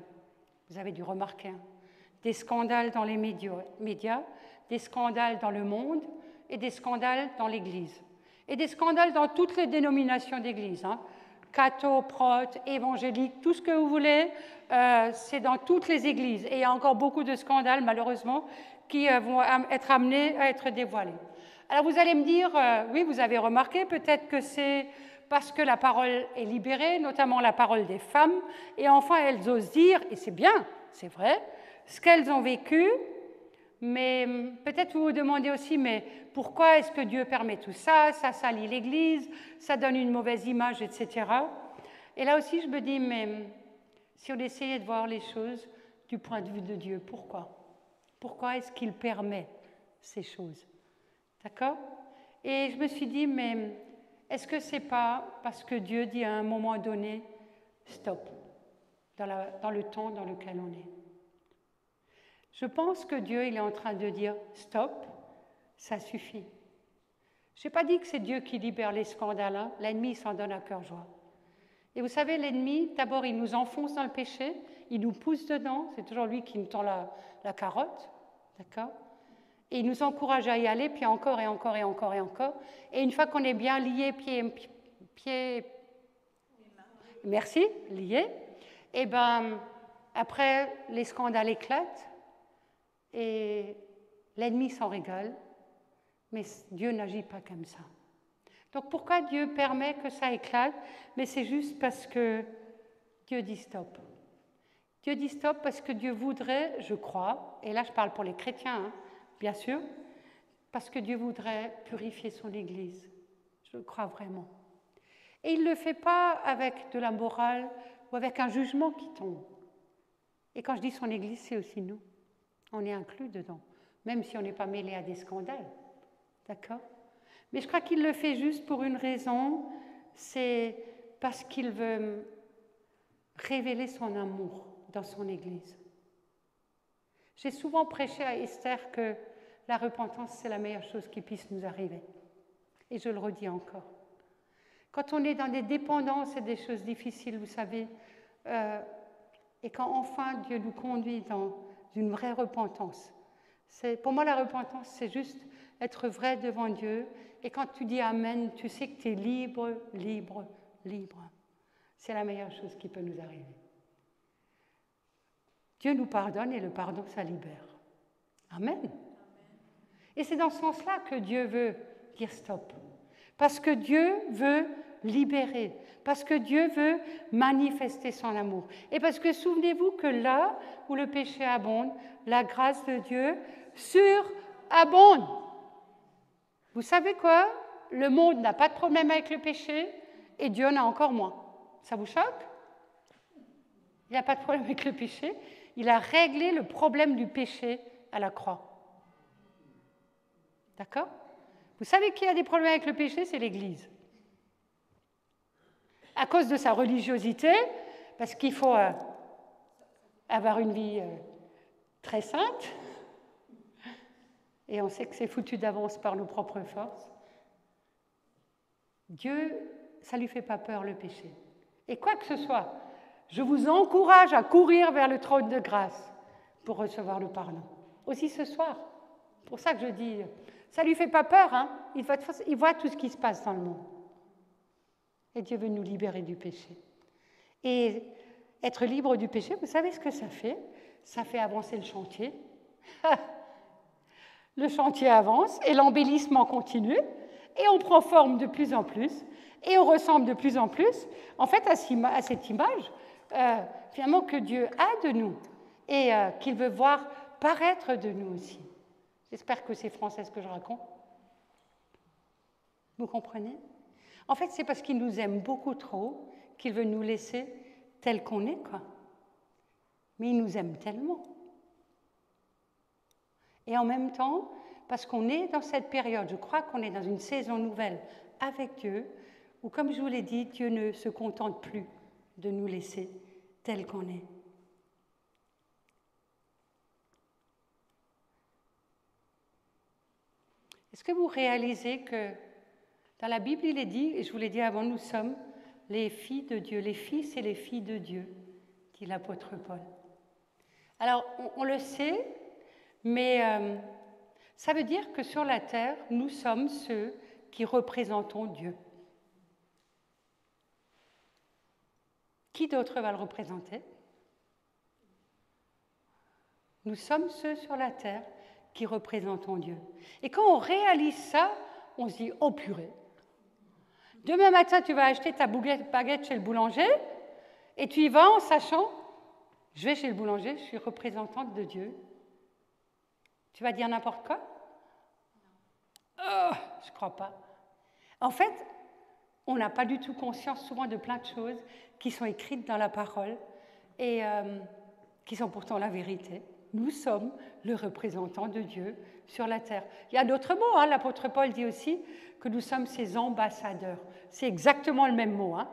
Vous avez dû remarquer. Hein. Des scandales dans les médias, des scandales dans le monde et des scandales dans l'Église. Et des scandales dans toutes les dénominations d'Église. Hein. Catho, prote, évangélique, tout ce que vous voulez, c'est dans toutes les églises. Et il y a encore beaucoup de scandales, malheureusement, qui vont être amenés à être dévoilés. Alors vous allez me dire, oui, vous avez remarqué, peut-être que c'est parce que la parole est libérée, notamment la parole des femmes, et enfin elles osent dire, et c'est bien, c'est vrai, ce qu'elles ont vécu, mais peut-être vous vous demandez aussi, mais pourquoi est-ce que Dieu permet tout ça? Ça salit l'Église, ça donne une mauvaise image, etc. Et là aussi, je me dis, mais si on essayait de voir les choses du point de vue de Dieu, pourquoi? Pourquoi est-ce qu'il permet ces choses? D'accord? Et je me suis dit, mais est-ce que c'est pas parce que Dieu dit à un moment donné, stop, dans le temps dans lequel on est? Je pense que Dieu, il est en train de dire « stop, ça suffit ». Je n'ai pas dit que c'est Dieu qui libère les scandales, hein. L'ennemi s'en donne à cœur joie. Et vous savez, l'ennemi, d'abord, il nous enfonce dans le péché, il nous pousse dedans, c'est toujours lui qui nous tend la carotte, d'accord? Et il nous encourage à y aller, puis encore et encore et encore et encore. Et une fois qu'on est bien lié, merci, lié, et bien, après, les scandales éclatent, et l'ennemi s'en régale, mais Dieu n'agit pas comme ça. Donc pourquoi Dieu permet que ça éclate? Mais c'est juste parce que Dieu dit stop. Dieu dit stop parce que Dieu voudrait, je crois, et là je parle pour les chrétiens, hein, bien sûr, parce que Dieu voudrait purifier son Église. Je le crois vraiment. Et il ne le fait pas avec de la morale ou avec un jugement qui tombe. Et quand je dis son Église, c'est aussi nous. On est inclus dedans, même si on n'est pas mêlé à des scandales. D'accord? Mais je crois qu'il le fait juste pour une raison, c'est parce qu'il veut révéler son amour dans son Église. J'ai souvent prêché à Esther que la repentance, c'est la meilleure chose qui puisse nous arriver. Et je le redis encore. Quand on est dans des dépendances et des choses difficiles, vous savez, et quand enfin Dieu nous conduit dans une vraie repentance, pour moi la repentance, c'est juste être vrai devant Dieu. Et quand tu dis Amen, tu sais que tu es libre, libre, libre. C'est la meilleure chose qui peut nous arriver. Dieu nous pardonne et le pardon, ça libère. Amen. Et c'est dans ce sens-là que Dieu veut dire stop. Parce que Dieu veut libérer. Parce que Dieu veut manifester son amour. Et parce que souvenez-vous que là où le péché abonde, la grâce de Dieu surabonde. Vous savez quoi? Le monde n'a pas de problème avec le péché et Dieu en a encore moins. Ça vous choque? Il n'a pas de problème avec le péché. Il a réglé le problème du péché à la croix. D'accord? Vous savez qui a des problèmes avec le péché? C'est l'Église. À cause de sa religiosité, parce qu'il faut avoir une vie très sainte, et on sait que c'est foutu d'avance par nos propres forces. Dieu, ça ne lui fait pas peur le péché. Et quoi que ce soit, je vous encourage à courir vers le trône de grâce pour recevoir le pardon. Aussi ce soir. C'est pour ça que je dis, ça ne lui fait pas peur, hein. Il voit tout ce qui se passe dans le monde. Et Dieu veut nous libérer du péché. Et être libre du péché, vous savez ce que ça fait? Ça fait avancer le chantier. Le chantier avance et l'embellissement continue et on prend forme de plus en plus et on ressemble de plus en plus, en fait, à cette image finalement que Dieu a de nous et qu'il veut voir paraître de nous aussi. J'espère que c'est français ce que je raconte. Vous comprenez? En fait, c'est parce qu'il nous aime beaucoup trop qu'il veut nous laisser tels qu'on est, quoi. Mais il nous aime tellement. Et en même temps, parce qu'on est dans cette période, je crois qu'on est dans une saison nouvelle avec Dieu, où, comme je vous l'ai dit, Dieu ne se contente plus de nous laisser tels qu'on est. Est-ce que vous réalisez que dans la Bible, il est dit, et je vous l'ai dit avant, nous sommes les filles de Dieu, les fils et les filles de Dieu, dit l'apôtre Paul. Alors, on le sait, mais ça veut dire que sur la terre, nous sommes ceux qui représentons Dieu. Qui d'autre va le représenter? Nous sommes ceux sur la terre qui représentons Dieu. Et quand on réalise ça, on se dit « Oh purée !» Demain matin, tu vas acheter ta baguette chez le boulanger et tu y vas en sachant « Je vais chez le boulanger, je suis représentante de Dieu. » Tu vas dire n'importe quoi? Oh, je ne crois pas. En fait, on n'a pas du tout conscience souvent de plein de choses qui sont écrites dans la parole et qui sont pourtant la vérité. Nous sommes le représentant de Dieu sur la terre. Il y a d'autres mots, hein. L'apôtre Paul dit aussi que nous sommes ses ambassadeurs. C'est exactement le même mot. Hein.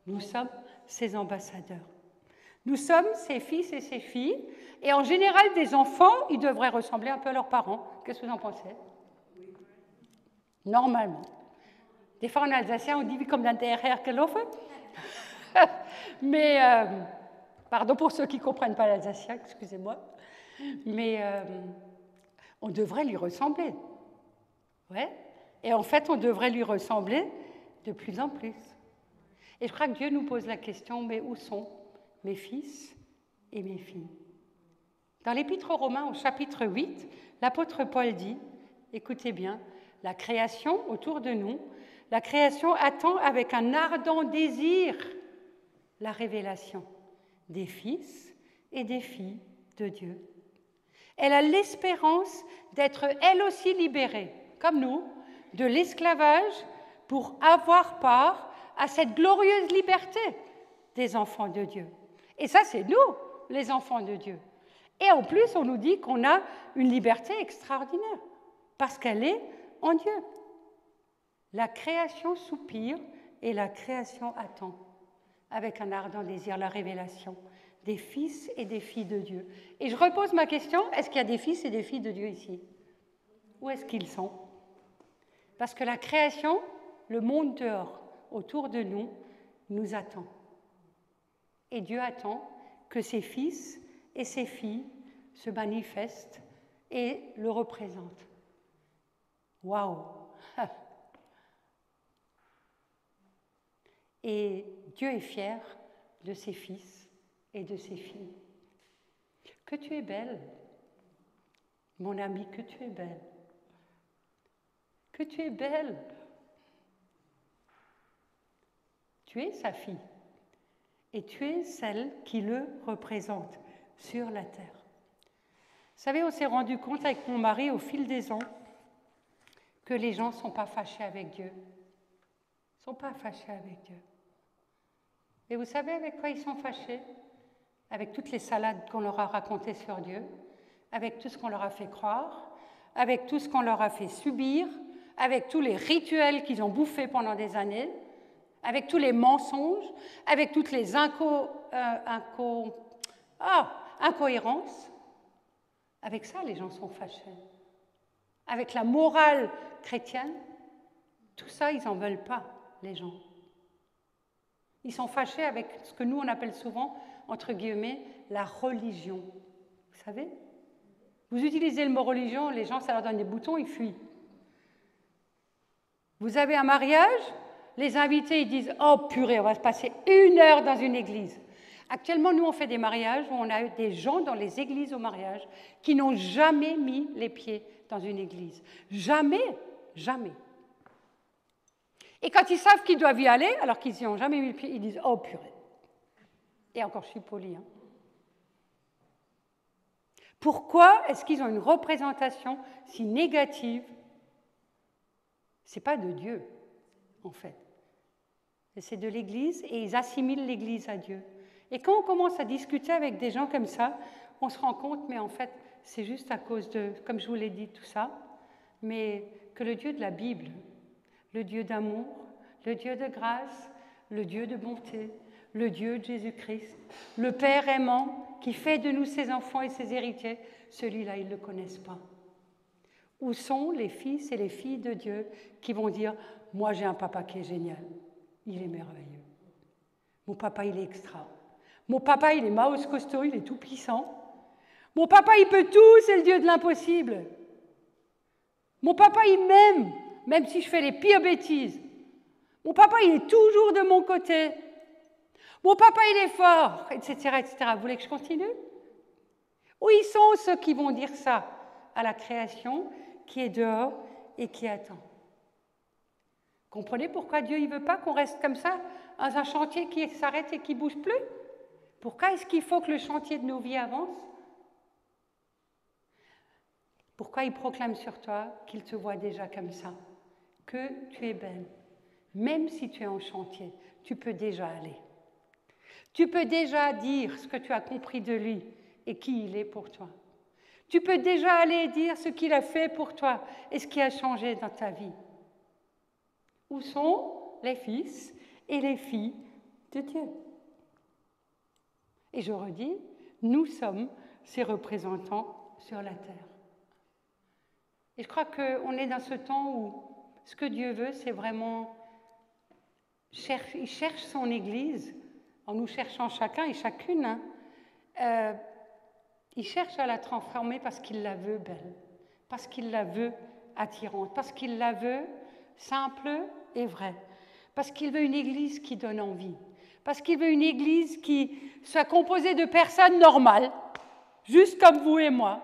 Nous sommes ses ambassadeurs. Nous sommes ses fils et ses filles, et en général, des enfants, ils devraient ressembler un peu à leurs parents. Qu'est-ce que vous en pensez? Normalement. Des fois, en alsacien, on dit comme dans derrière que l'offre. Mais, pardon pour ceux qui ne comprennent pas l'alsacien, excusez-moi. Mais on devrait lui ressembler. Ouais. Et en fait, on devrait lui ressembler de plus en plus. Et je crois que Dieu nous pose la question, mais où sont mes fils et mes filles? Dans l'Épître aux Romains, au chapitre 8, l'apôtre Paul dit, écoutez bien, la création autour de nous, la création attend avec un ardent désir la révélation des fils et des filles de Dieu. Elle a l'espérance d'être elle aussi libérée, comme nous, de l'esclavage pour avoir part à cette glorieuse liberté des enfants de Dieu. Et ça, c'est nous, les enfants de Dieu. Et en plus, on nous dit qu'on a une liberté extraordinaire, parce qu'elle est en Dieu. La création soupire et la création attend, avec un ardent désir, la révélation des fils et des filles de Dieu. Et je repose ma question, est-ce qu'il y a des fils et des filles de Dieu ici? Où est-ce qu'ils sont? Parce que la création, le monde dehors, autour de nous, nous attend. Et Dieu attend que ses fils et ses filles se manifestent et le représentent. Waouh! Et Dieu est fier de ses fils et de ses filles. Que tu es belle, mon ami, que tu es belle. Que tu es belle. Tu es sa fille et tu es celle qui le représente sur la terre. Vous savez, on s'est rendu compte avec mon mari au fil des ans que les gens ne sont pas fâchés avec Dieu. Ils ne sont pas fâchés avec Dieu. Et vous savez avec quoi ils sont fâchés? Avec toutes les salades qu'on leur a racontées sur Dieu, avec tout ce qu'on leur a fait croire, avec tout ce qu'on leur a fait subir, avec tous les rituels qu'ils ont bouffés pendant des années, avec tous les mensonges, avec toutes les incohérences. Avec ça, les gens sont fâchés. Avec la morale chrétienne, tout ça, ils n'en veulent pas, les gens. Ils sont fâchés avec ce que nous, on appelle souvent, entre guillemets, la religion. Vous savez? Vous utilisez le mot religion, les gens, ça leur donne des boutons, ils fuient. Vous avez un mariage, les invités, ils disent « Oh purée, on va se passer 1 heure dans une église ». Actuellement, nous, on fait des mariages où on a des gens dans les églises au mariage qui n'ont jamais mis les pieds dans une église. Jamais, jamais. Et quand ils savent qu'ils doivent y aller, alors qu'ils n'y ont jamais mis le pied, ils disent « Oh purée ». Et encore, je suis polie. Hein. Pourquoi est-ce qu'ils ont une représentation si négative? Ce n'est pas de Dieu, en fait. C'est de l'Église et ils assimilent l'Église à Dieu. Et quand on commence à discuter avec des gens comme ça, on se rend compte, mais en fait, c'est juste à cause de, comme je vous l'ai dit, tout ça, mais que le Dieu de la Bible, le Dieu d'amour, le Dieu de grâce, le Dieu de bonté, le Dieu de Jésus-Christ, le Père aimant qui fait de nous ses enfants et ses héritiers, celui-là, ils ne le connaissent pas. Où sont les fils et les filles de Dieu qui vont dire « Moi, j'ai un papa qui est génial, il est merveilleux. Mon papa, il est extra. Mon papa, il est mouse costaud, il est tout puissant. Mon papa, il peut tout, c'est le Dieu de l'impossible. Mon papa, il m'aime, même si je fais les pires bêtises. Mon papa, il est toujours de mon côté. Mon papa, il est fort, etc., etc. Vous voulez que je continue? Où ils sont ceux qui vont dire ça à la création qui est dehors et qui attend? Comprenez pourquoi Dieu ne veut pas qu'on reste comme ça dans un chantier qui s'arrête et qui ne bouge plus? Pourquoi est-ce qu'il faut que le chantier de nos vies avance? Pourquoi il proclame sur toi qu'il te voit déjà comme ça? Que tu es belle. Même si tu es en chantier, tu peux déjà aller. Tu peux déjà dire ce que tu as compris de lui et qui il est pour toi. Tu peux déjà aller dire ce qu'il a fait pour toi et ce qui a changé dans ta vie. Où sont les fils et les filles de Dieu? Et je redis, nous sommes ses représentants sur la terre. Et je crois qu'on est dans ce temps où ce que Dieu veut, c'est vraiment... Il cherche son Église, en nous cherchant chacun et chacune. Il cherche à la transformer parce qu'il la veut belle, parce qu'il la veut attirante, parce qu'il la veut simple et vraie, parce qu'il veut une Église qui donne envie, parce qu'il veut une Église qui soit composée de personnes normales, juste comme vous et moi,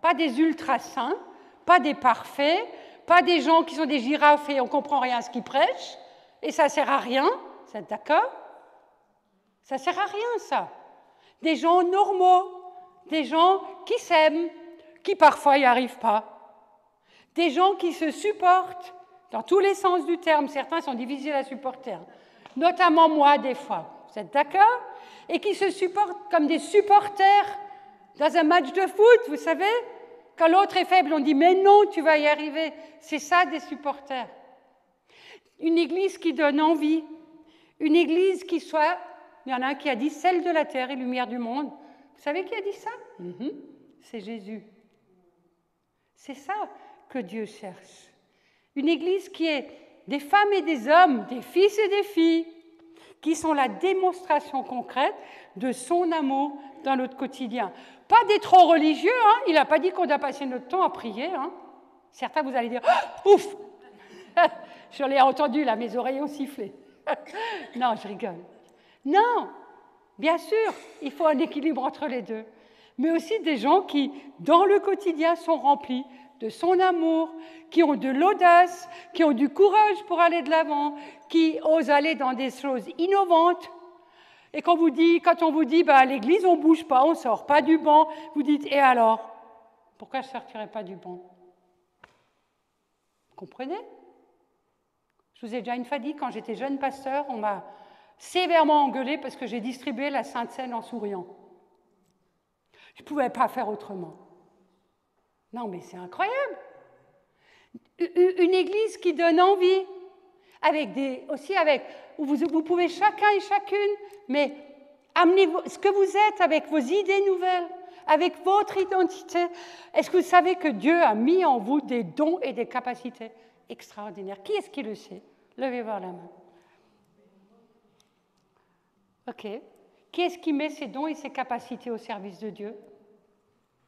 pas des ultra-saints, pas des parfaits, pas des gens qui sont des girafes et on ne comprend rien à ce qu'ils prêchent, et ça ne sert à rien, vous êtes d'accord? Ça ne sert à rien, ça. Des gens normaux, des gens qui s'aiment, qui parfois n'y arrivent pas, des gens qui se supportent dans tous les sens du terme, certains sont difficiles à supporter, notamment moi des fois, vous êtes d'accord? Et qui se supportent comme des supporters dans un match de foot, vous savez? Quand l'autre est faible, on dit « mais non, tu vas y arriver ». C'est ça des supporters. Une Église qui donne envie, une Église qui soit, il y en a un qui a dit « celle de la terre et lumière du monde ». Vous savez qui a dit ça? C'est Jésus. C'est ça que Dieu cherche. Une Église qui est des femmes et des hommes, des fils et des filles, qui sont la démonstration concrète de son amour dans notre quotidien. Pas des trop religieux, hein? Il n'a pas dit qu'on doit passer notre temps à prier. Hein? Certains, vous allez dire « ouf !» Je l'ai entendu, là, mes oreilles ont sifflé. Non, je rigole. Non, bien sûr, il faut un équilibre entre les deux. Mais aussi des gens qui, dans le quotidien, sont remplis de son amour, qui ont de l'audace, qui ont du courage pour aller de l'avant, qui osent aller dans des choses innovantes. Et quand on vous dit à l'église, on ne bouge pas, on ne sort pas du banc, vous dites, et alors? Pourquoi je ne sortirais pas du banc? Vous comprenez? Je vous ai déjà une fois dit, quand j'étais jeune pasteur, on m'a sévèrement engueulé parce que j'ai distribué la Sainte Seine en souriant. Je ne pouvais pas faire autrement. Non, mais c'est incroyable. Une église qui donne envie, où vous pouvez chacun et chacune, mais amenez ce que vous êtes avec vos idées nouvelles, avec votre identité. Est-ce que vous savez que Dieu a mis en vous des dons et des capacités extraordinaires? Qui est-ce qui le sait? Levez voir la main. OK. Qui est-ce qui met ses dons et ses capacités au service de Dieu?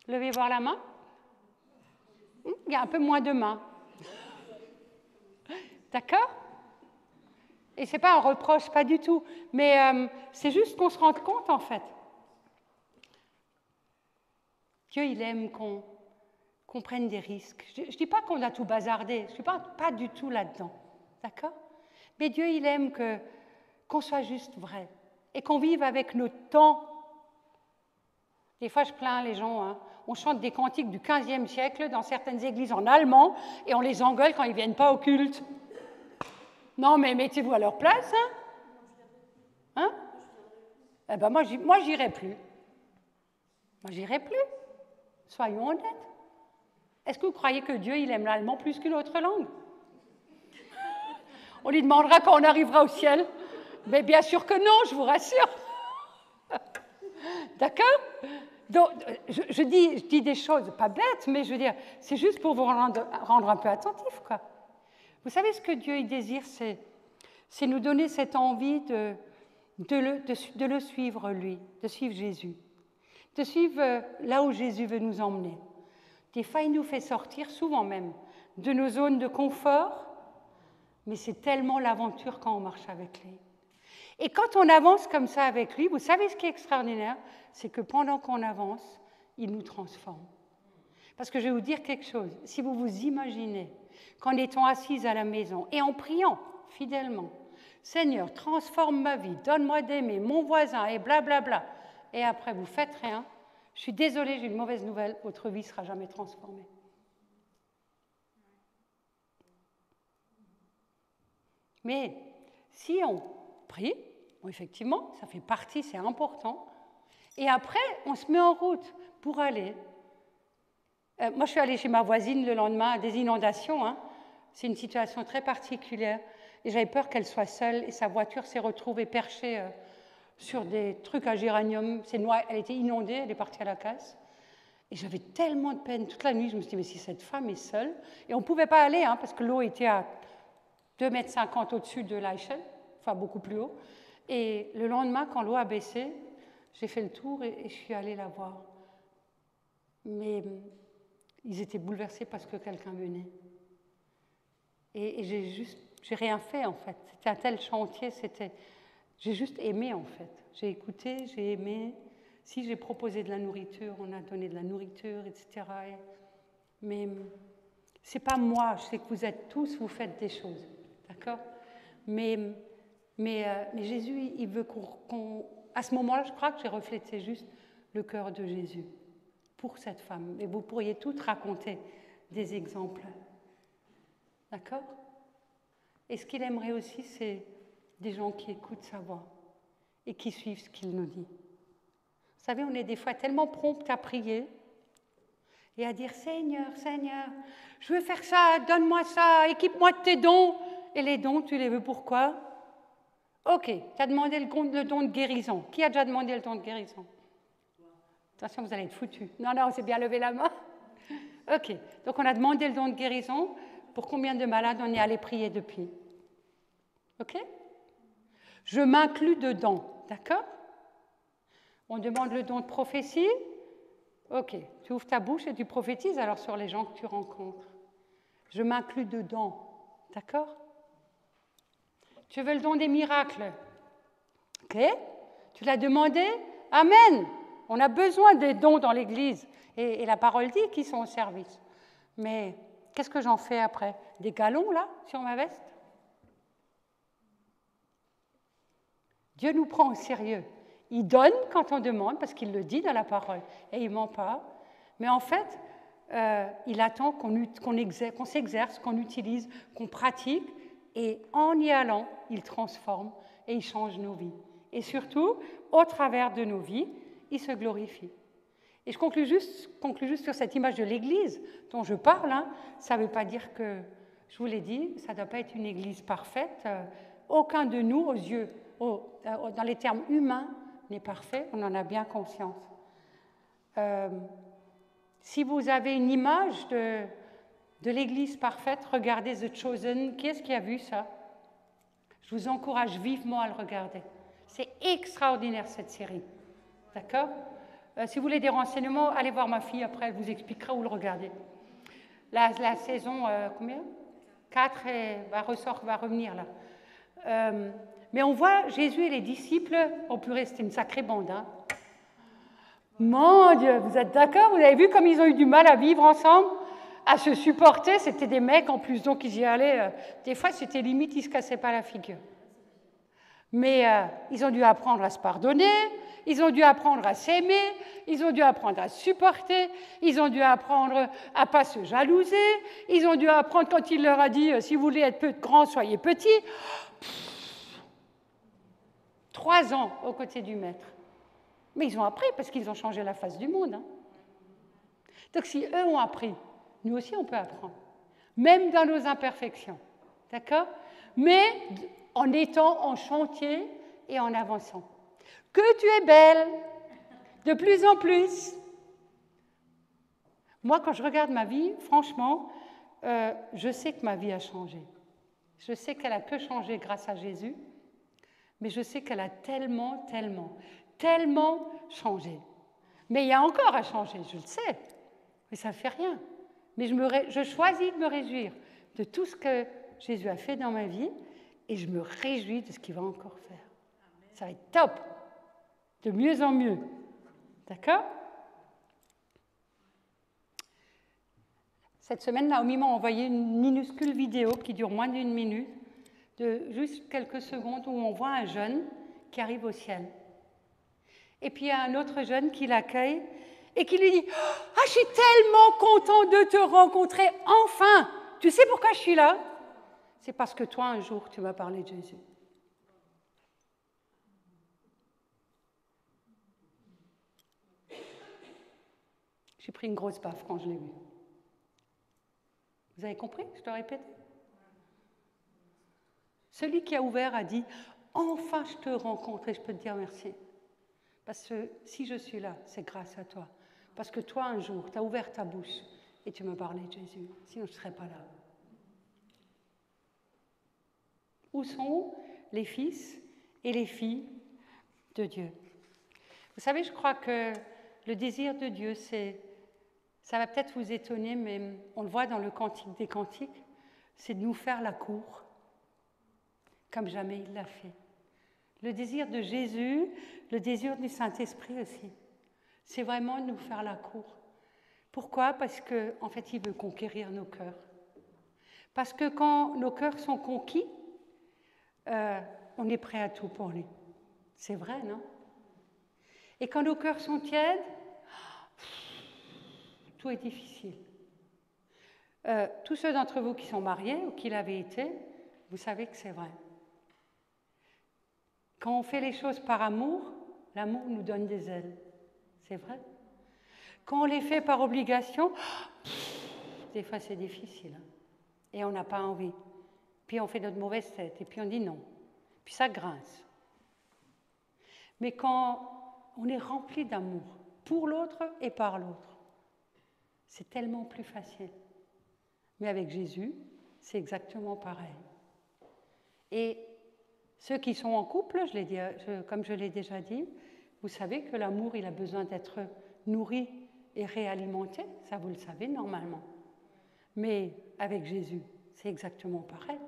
Levez voir la main. Il y a un peu moins de mains. D'accord? Et ce n'est pas un reproche, pas du tout. Mais c'est juste qu'on se rende compte, en fait. Dieu, il aime qu'on prenne des risques. Je ne dis pas qu'on a tout bazardé. Je ne suis pas du tout là-dedans. D'accord? Mais Dieu, il aime qu'on soit juste vrai. Et qu'on vive avec notre temps. Des fois, je plains les gens. Hein. On chante des cantiques du XVe siècle dans certaines églises en allemand et on les engueule quand ils ne viennent pas au culte. Non, mais mettez-vous à leur place. Hein? Eh ben moi, j'irai plus. Moi, j'irai plus. Soyons honnêtes. Est-ce que vous croyez que Dieu, il aime l'allemand plus qu'une autre langue? On lui demandera quand on arrivera au ciel. Mais bien sûr que non, je vous rassure. D'accord? Donc, je dis des choses pas bêtes, mais je veux dire, c'est juste pour vous rendre un peu attentif, quoi. Vous savez ce que Dieu il désire, c'est nous donner cette envie de le suivre, lui, de suivre Jésus, de suivre là où Jésus veut nous emmener. Des fois, il nous fait sortir, souvent même, de nos zones de confort, mais c'est tellement l'aventure quand on marche avec lui. Et quand on avance comme ça avec lui, vous savez ce qui est extraordinaire? C'est que pendant qu'on avance, il nous transforme. Parce que je vais vous dire quelque chose. Si vous vous imaginez qu'en étant assise à la maison et en priant fidèlement, « Seigneur, transforme ma vie, donne-moi d'aimer mon voisin et blablabla », et après vous faites rien, je suis désolée, j'ai une mauvaise nouvelle, votre vie ne sera jamais transformée. Mais si on prie, bon, effectivement, ça fait partie, c'est important. Et après, on se met en route pour aller. Moi, je suis allée chez ma voisine le lendemain à des inondations. Hein. C'est une situation très particulière. Et j'avais peur qu'elle soit seule et sa voiture s'est retrouvée perchée sur des trucs à géranium. Elle était inondée, elle est partie à la casse. Et j'avais tellement de peine toute la nuit. Je me suis dit, mais si cette femme est seule, et on ne pouvait pas aller, hein, parce que l'eau était à 2,50 m au-dessus de l'échelle, enfin beaucoup plus haut. Et le lendemain, quand l'eau a baissé, j'ai fait le tour et je suis allée la voir. Mais ils étaient bouleversés parce que quelqu'un venait. Et j'ai rien fait en fait. C'était un tel chantier, j'ai juste aimé en fait. J'ai écouté, j'ai aimé. Si j'ai proposé de la nourriture, on a donné de la nourriture, etc. Mais c'est pas moi. Je sais que vous êtes tous, vous faites des choses, d'accord. Mais Jésus, il veut à ce moment-là, je crois que j'ai reflété juste le cœur de Jésus pour cette femme. Et vous pourriez toutes raconter des exemples. D'accord? Et ce qu'il aimerait aussi, c'est des gens qui écoutent sa voix et qui suivent ce qu'il nous dit. Vous savez, on est des fois tellement prompts à prier et à dire « Seigneur, Seigneur, je veux faire ça, donne-moi ça, équipe-moi de tes dons. » Et les dons, tu les veux pourquoi? Ok, tu as demandé le don de guérison. Qui a déjà demandé le don de guérison? Attention, vous allez être foutus. Non, on s'est bien levé la main. Ok, donc on a demandé le don de guérison. Pour combien de malades on est allé prier depuis? Ok? Je m'inclus dedans, d'accord? On demande le don de prophétie. Ok, tu ouvres ta bouche et tu prophétises alors sur les gens que tu rencontres. Je m'inclus dedans, d'accord? Tu veux le don des miracles? Ok? Tu l'as demandé? Amen! On a besoin des dons dans l'Église. Et la parole dit qu'ils sont au service. Mais qu'est-ce que j'en fais après? Des galons, là, sur ma veste? Dieu nous prend au sérieux. Il donne quand on demande, parce qu'il le dit dans la parole, et il ne ment pas. Mais en fait, il attend qu'on s'exerce, qu'on utilise, qu'on pratique, et en y allant, il transforme et il change nos vies. Et surtout, au travers de nos vies, il se glorifie. Et je conclus juste sur cette image de l'Église dont je parle. Hein. Ça ne veut pas dire que, je vous l'ai dit, ça ne doit pas être une Église parfaite. Aucun de nous, aux yeux, dans les termes humains, n'est parfait. On en a bien conscience. Si vous avez une image de l'Église parfaite, regardez The Chosen. Qui est-ce qui a vu ça? Je vous encourage vivement à le regarder. C'est extraordinaire cette série. D'accord? Si vous voulez des renseignements, allez voir ma fille, après elle vous expliquera où le regarder. La saison, combien? 4 va revenir là. Mais on voit Jésus et les disciples, oh purée, c'était une sacrée bande. Hein. Mon Dieu, vous êtes d'accord? Vous avez vu comme ils ont eu du mal à vivre ensemble, à se supporter? C'était des mecs en plus, donc ils y allaient. Des fois, c'était limite, ils ne se cassaient pas la figure. Mais ils ont dû apprendre à se pardonner, ils ont dû apprendre à s'aimer, ils ont dû apprendre à supporter, ils ont dû apprendre à ne pas se jalouser, ils ont dû apprendre quand il leur a dit « si vous voulez être grand, soyez petit ». 3 ans aux côtés du maître. Mais ils ont appris parce qu'ils ont changé la face du monde. Hein. Donc si eux ont appris, nous aussi on peut apprendre. Même dans nos imperfections. D'accord? Mais en étant en chantier et en avançant. Que tu es belle, de plus en plus. Moi, quand je regarde ma vie, franchement, je sais que ma vie a changé. Je sais qu'elle a que changé grâce à Jésus, mais je sais qu'elle a tellement changé. Mais il y a encore à changer, je le sais, mais ça ne fait rien. Mais je choisis de me réjouir de tout ce que Jésus a fait dans ma vie et je me réjouis de ce qu'il va encore faire. Ça va être top, de mieux en mieux. D'accord? Cette semaine, Naomi m'a envoyé une minuscule vidéo qui dure moins d'1 minute, de juste quelques secondes, où on voit un jeune qui arrive au ciel. Et puis il y a un autre jeune qui l'accueille et qui lui dit « Ah, je suis tellement content de te rencontrer, enfin! Tu sais pourquoi je suis là? C'est parce que toi, un jour, tu m'as parlé de Jésus. » J'ai pris une grosse baffe quand je l'ai vu. Vous avez compris? Je te répète. Celui qui a ouvert a dit enfin je te rencontre et je peux te dire merci. Parce que si je suis là, c'est grâce à toi. Parce que toi, un jour, tu as ouvert ta bouche et tu me parlais de Jésus. Sinon, je ne serais pas là. Où sont les fils et les filles de Dieu? Vous savez, je crois que le désir de Dieu, ça va peut-être vous étonner, mais on le voit dans le Cantique des Cantiques, c'est de nous faire la cour, comme jamais il l'a fait. Le désir de Jésus, le désir du Saint-Esprit aussi, c'est vraiment de nous faire la cour. Pourquoi? Parce qu'en fait, il veut conquérir nos cœurs. Parce que quand nos cœurs sont conquis, on est prêt à tout pour lui. C'est vrai, non? Et quand nos cœurs sont tièdes, tout est difficile. Tous ceux d'entre vous qui sont mariés ou qui l'avaient été, vous savez que c'est vrai. Quand on fait les choses par amour, l'amour nous donne des ailes. C'est vrai. Quand on les fait par obligation, des fois c'est difficile. Et on n'a pas envie. Puis on fait notre mauvaise tête et puis on dit non. Puis ça grince. Mais quand on est rempli d'amour pour l'autre et par l'autre, c'est tellement plus facile. Mais avec Jésus, c'est exactement pareil. Et ceux qui sont en couple, comme je l'ai déjà dit, vous savez que l'amour, il a besoin d'être nourri et réalimenté. Ça, vous le savez normalement. Mais avec Jésus, c'est exactement pareil.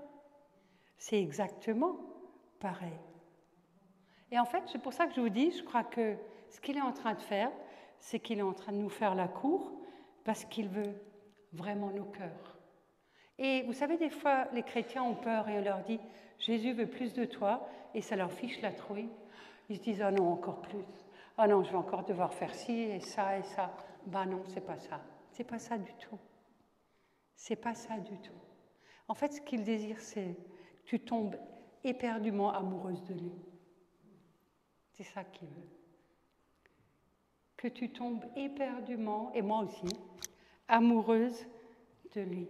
C'est exactement pareil. Et en fait, c'est pour ça que je vous dis, je crois que ce qu'il est en train de faire, c'est qu'il est en train de nous faire la cour parce qu'il veut vraiment nos cœurs. Et vous savez, des fois, les chrétiens ont peur et on leur dit « Jésus veut plus de toi » et ça leur fiche la trouille. Ils se disent « Ah non, encore plus. Ah non, je vais encore devoir faire ci et ça et ça. » Ben non, c'est pas ça. C'est pas ça du tout. C'est pas ça du tout. En fait, ce qu'il désire, c'est que tu tombes éperdument amoureuse de lui. C'est ça qu'il veut. Que tu tombes éperdument, et moi aussi, amoureuse de lui.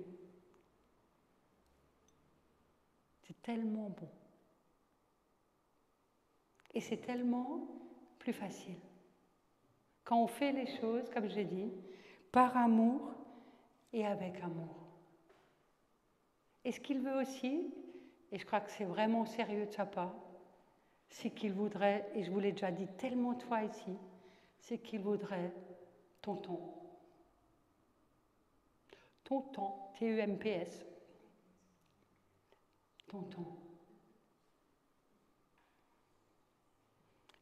C'est tellement bon. Et c'est tellement plus facile. Quand on fait les choses, comme j'ai dit, par amour et avec amour. Et ce qu'il veut aussi, et je crois que c'est vraiment sérieux de sa part, c'est qu'il voudrait, et je vous l'ai déjà dit tellement de fois ici, c'est qu'il voudrait ton temps. Ton temps, T-E-M-P-S. Ton temps.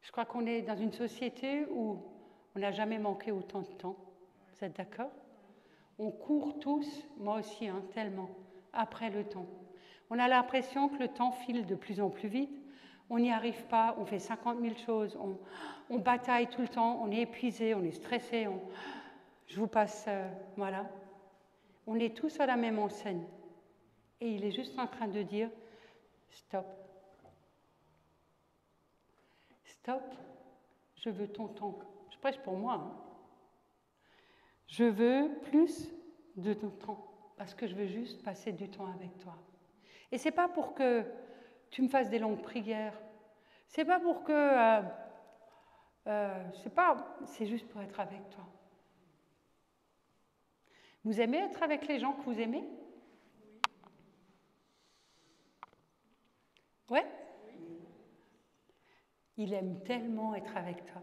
Je crois qu'on est dans une société où on n'a jamais manqué autant de temps. Vous êtes d'accord? On court tous, moi aussi, tellement, après le temps. On a l'impression que le temps file de plus en plus vite. On n'y arrive pas, on fait 50 000 choses, on bataille tout le temps, on est épuisé, on est stressé. Je vous passe, voilà. On est tous à la même enseigne. Et il est juste en train de dire, stop. Stop, je veux ton temps. Je prêche pour moi. Je veux plus de ton temps, parce que je veux juste passer du temps avec toi. Et c'est pas pour que tu me fasses des longues prières. C'est pas pour que... c'est juste pour être avec toi. Vous aimez être avec les gens que vous aimez? Ouais? Il aime tellement être avec toi.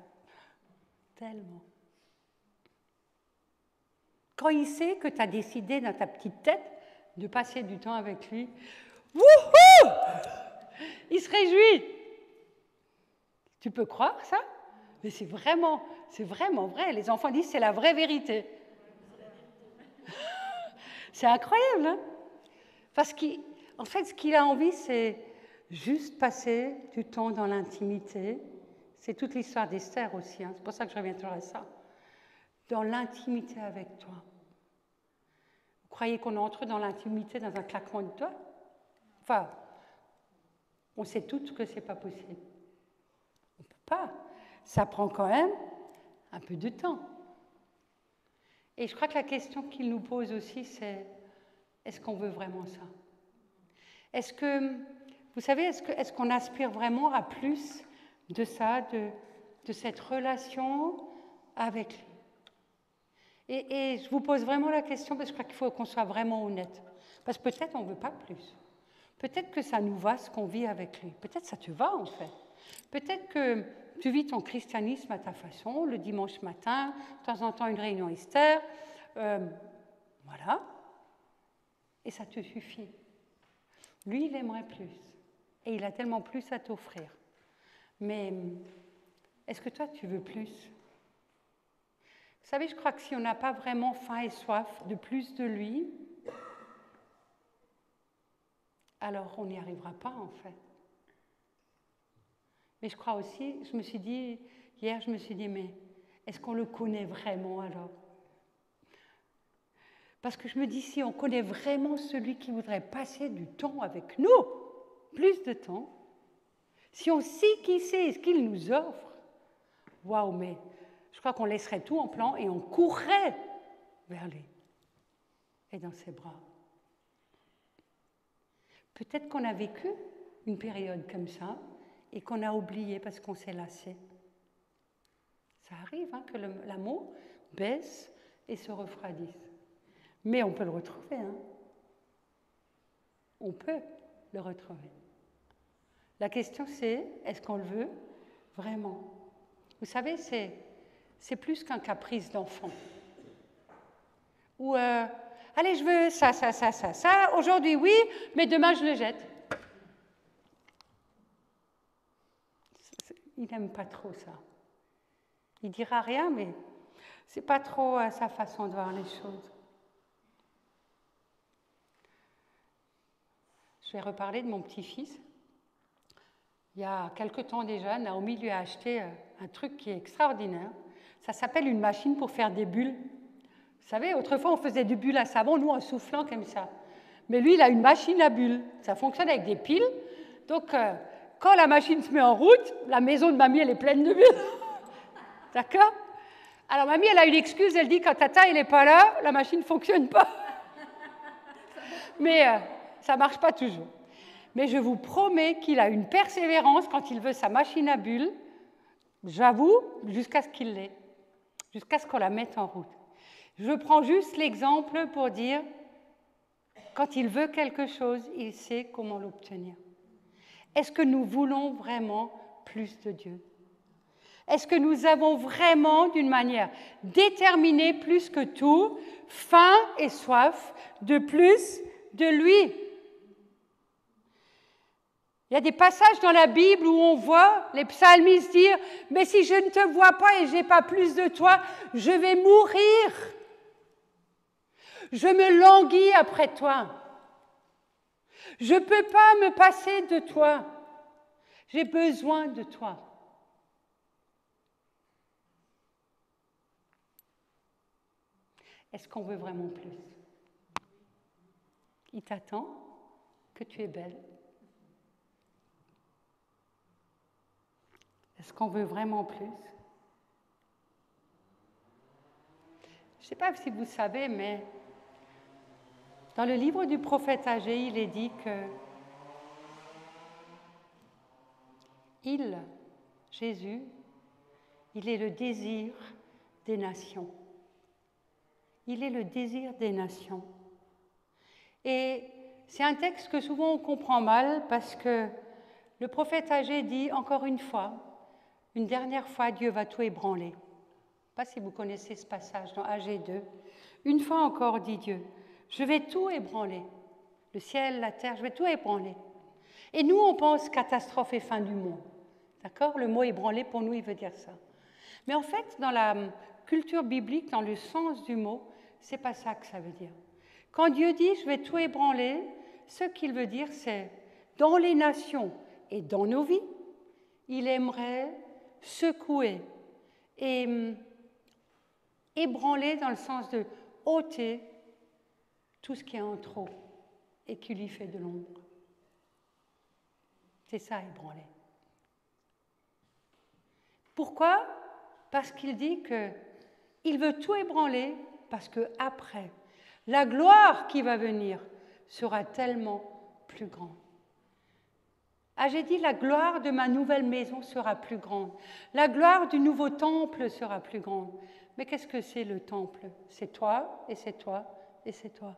Tellement. Quand il sait que tu as décidé dans ta petite tête de passer du temps avec lui, wouhou! Il se réjouit. Tu peux croire ça? Mais c'est vraiment vrai. Les enfants disent c'est la vraie vérité. C'est incroyable, hein? Parce qu'en fait, ce qu'il a envie, c'est juste passer du temps dans l'intimité. C'est toute l'histoire d'Esther aussi, c'est pour ça que je reviens toujours à ça. Dans l'intimité avec toi. Vous croyez qu'on entre dans l'intimité dans un claquement de doigts? Enfin, on sait toutes que ce n'est pas possible. On ne peut pas. Ça prend quand même un peu de temps. Et je crois que la question qu'il nous pose aussi, c'est est-ce qu'on veut vraiment ça? Est-ce que Vous savez, est-ce qu'on aspire vraiment à plus de ça, de cette relation avec lui? Et je vous pose vraiment la question parce que je crois qu'il faut qu'on soit vraiment honnête. Parce que peut-être on ne veut pas plus. Peut-être que ça nous va ce qu'on vit avec lui. Peut-être ça te va en fait. Peut-être que tu vis ton christianisme à ta façon, le dimanche matin, de temps en temps une réunion Esther, voilà. Et ça te suffit. Lui, il aimerait plus. Et il a tellement plus à t'offrir. Mais est-ce que toi, tu veux plus? Vous savez, je crois que si on n'a pas vraiment faim et soif de plus de lui, alors on n'y arrivera pas en fait. Mais je crois aussi, je me suis dit, mais est-ce qu'on le connaît vraiment alors? Parce que je me dis, si on connaît vraiment celui qui voudrait passer du temps avec nous, plus de temps, si on sait qui c'est et ce qu'il nous offre, waouh, mais je crois qu'on laisserait tout en plan et on courrait vers lui et dans ses bras. Peut-être qu'on a vécu une période comme ça et qu'on a oublié parce qu'on s'est lassé. Ça arrive hein, que l'amour baisse et se refroidisse. Mais on peut le retrouver. Hein. On peut le retrouver. La question c'est, est-ce qu'on le veut vraiment? Vous savez, c'est plus qu'un caprice d'enfant. Ou, allez, je veux ça. Aujourd'hui, oui, mais demain, je le jette. Il n'aime pas trop ça. Il dira rien, mais c'est pas trop sa façon de voir les choses. Je vais reparler de mon petit-fils. Il y a quelque temps déjà, Naomi lui a acheté un truc qui est extraordinaire. Ça s'appelle une machine pour faire des bulles. Vous savez, autrefois, on faisait des bulles à savon, nous, en soufflant comme ça. Mais lui, il a une machine à bulles. Ça fonctionne avec des piles. Donc, quand la machine se met en route, la maison de mamie, elle est pleine de bulles. D'accord? Alors, mamie, elle a une excuse. Elle dit, quand tata, il n'est pas là, la machine ne fonctionne pas. Mais ça ne marche pas toujours. Mais je vous promets qu'il a une persévérance quand il veut sa machine à bulles. J'avoue, jusqu'à ce qu'il l'ait. Jusqu'à ce qu'on la mette en route. Je prends juste l'exemple pour dire, quand il veut quelque chose, il sait comment l'obtenir. Est-ce que nous voulons vraiment plus de Dieu? Est-ce que nous avons vraiment, d'une manière déterminée, plus que tout, faim et soif de plus de lui? Il y a des passages dans la Bible où on voit les psalmistes dire « Mais si je ne te vois pas et je n'ai pas plus de toi, je vais mourir. Je me languis après toi. Je ne peux pas me passer de toi. J'ai besoin de toi. » Est-ce qu'on veut vraiment plus? Il t'attend que tu es belle. Est-ce qu'on veut vraiment plus? Je ne sais pas si vous savez, mais dans le livre du prophète Agé, il est dit que Jésus, il est le désir des nations. Il est le désir des nations. Et c'est un texte que souvent on comprend mal parce que le prophète Agé dit encore une dernière fois, Dieu va tout ébranler. Je ne sais pas si vous connaissez ce passage dans Agé 2. Une fois encore, dit Dieu, je vais tout ébranler. Le ciel, la terre, je vais tout ébranler. Et nous, on pense catastrophe et fin du monde. D'accord? Le mot ébranler, pour nous, il veut dire ça. Mais en fait, dans la culture biblique, dans le sens du mot, c'est pas ça que ça veut dire. Quand Dieu dit « je vais tout ébranler », ce qu'il veut dire, c'est dans les nations et dans nos vies, il aimerait secouer et ébranler dans le sens de ôter tout ce qui est en trop et qui lui fait de l'ombre. C'est ça, ébranler. Pourquoi? Parce qu'il dit qu'il veut tout ébranler, parce qu'après, la gloire qui va venir sera tellement plus grande. Ah, j'ai dit, la gloire de ma nouvelle maison sera plus grande. La gloire du nouveau temple sera plus grande. Mais qu'est-ce que c'est le temple? C'est toi, et c'est toi, et c'est toi.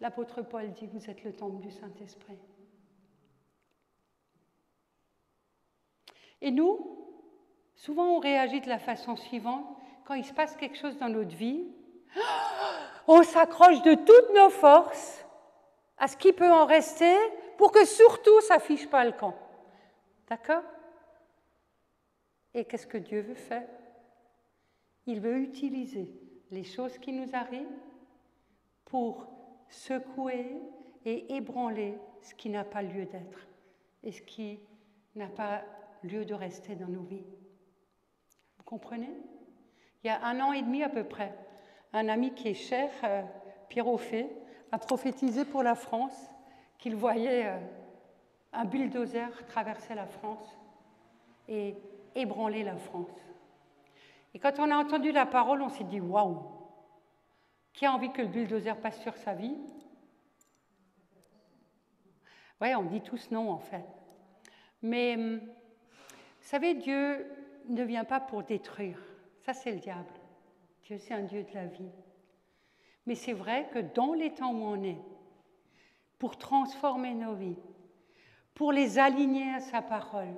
L'apôtre Paul dit, vous êtes le temple du Saint-Esprit. Et nous, souvent on réagit de la façon suivante. Quand il se passe quelque chose dans notre vie, on s'accroche de toutes nos forces à ce qui peut en rester pour que surtout ça ne fiche pas le camp. D'accord? Et qu'est-ce que Dieu veut faire? Il veut utiliser les choses qui nous arrivent pour secouer et ébranler ce qui n'a pas lieu d'être et ce qui n'a pas lieu de rester dans nos vies. Vous comprenez? Il y a 1 an et demi à peu près, un ami qui est cher, Pierre Auffet, a prophétisé pour la France qu'il voyait un bulldozer traverser la France et ébranler la France. Et quand on a entendu la parole, on s'est dit « Waouh ! Qui a envie que le bulldozer passe sur sa vie ?» Oui, on dit tous non en fait. Mais vous savez, Dieu ne vient pas pour détruire. Ça, c'est le diable. Dieu, c'est un Dieu de la vie. Mais c'est vrai que dans les temps où on est, pour transformer nos vies, pour les aligner à sa parole,